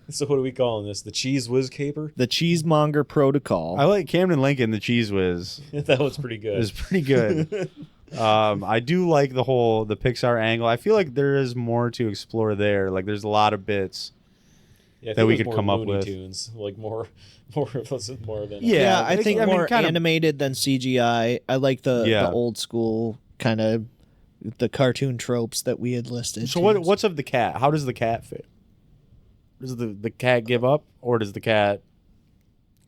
Speaker 2: so what are we calling this? The Cheese Whiz Caper?
Speaker 1: The Cheese Monger Protocol.
Speaker 3: I like Camden Lincoln. The cheese whiz
Speaker 2: That was pretty good.
Speaker 3: is pretty good. I do like the Pixar angle. I feel like there is more to explore there. Like there's a lot of bits.
Speaker 2: Yeah, I
Speaker 3: that
Speaker 2: think
Speaker 3: we
Speaker 2: it was
Speaker 3: could
Speaker 2: more
Speaker 3: come up
Speaker 2: Looney
Speaker 3: with.
Speaker 2: Tunes, like more than
Speaker 3: Yeah,
Speaker 1: I think
Speaker 3: I mean,
Speaker 1: more
Speaker 3: kinda-
Speaker 1: animated than CGI. I like the
Speaker 3: Yeah.
Speaker 1: old school kind of the cartoon tropes that we had listed.
Speaker 3: So
Speaker 1: too.
Speaker 3: what's of the cat? How does the cat fit? Does the cat give up, or does the cat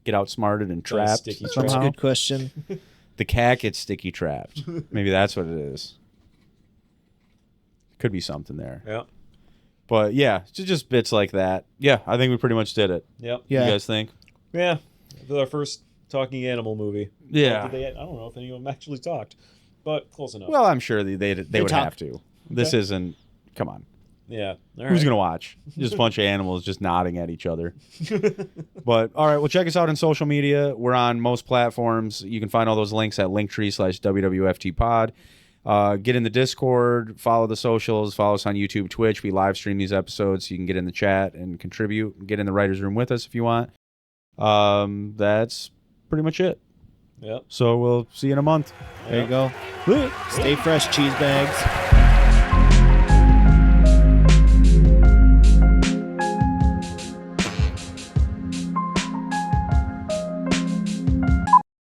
Speaker 3: get outsmarted and trapped
Speaker 2: sticky
Speaker 1: That's a
Speaker 3: somehow?
Speaker 1: good question.
Speaker 3: The cat gets sticky trapped. Maybe that's what it is. Could be something there.
Speaker 2: Yeah.
Speaker 3: But yeah, just bits like that. Yeah, I think we pretty much did it.
Speaker 2: Yep.
Speaker 1: Yeah.
Speaker 3: You guys think?
Speaker 2: Yeah. This is our first talking animal movie.
Speaker 3: Yeah.
Speaker 2: I don't know if any of them actually talked, but close enough.
Speaker 3: Well, I'm sure they would
Speaker 1: talk.
Speaker 3: have to. This isn't. Come on.
Speaker 2: yeah. All
Speaker 3: Who's
Speaker 2: right.
Speaker 3: gonna watch? Just a bunch of animals just nodding at each other. But all right, well, check us out on social media. We're on most platforms. You can find all those links at linktree/WWFTpod. Get in the Discord, follow the socials, follow us on YouTube, Twitch. We live stream these episodes, so you can get in the chat and contribute. Get in the writers' room with us if you want. That's pretty much it.
Speaker 2: Yep.
Speaker 3: So we'll see you in a month.
Speaker 1: There you go. Stay fresh, cheese bags.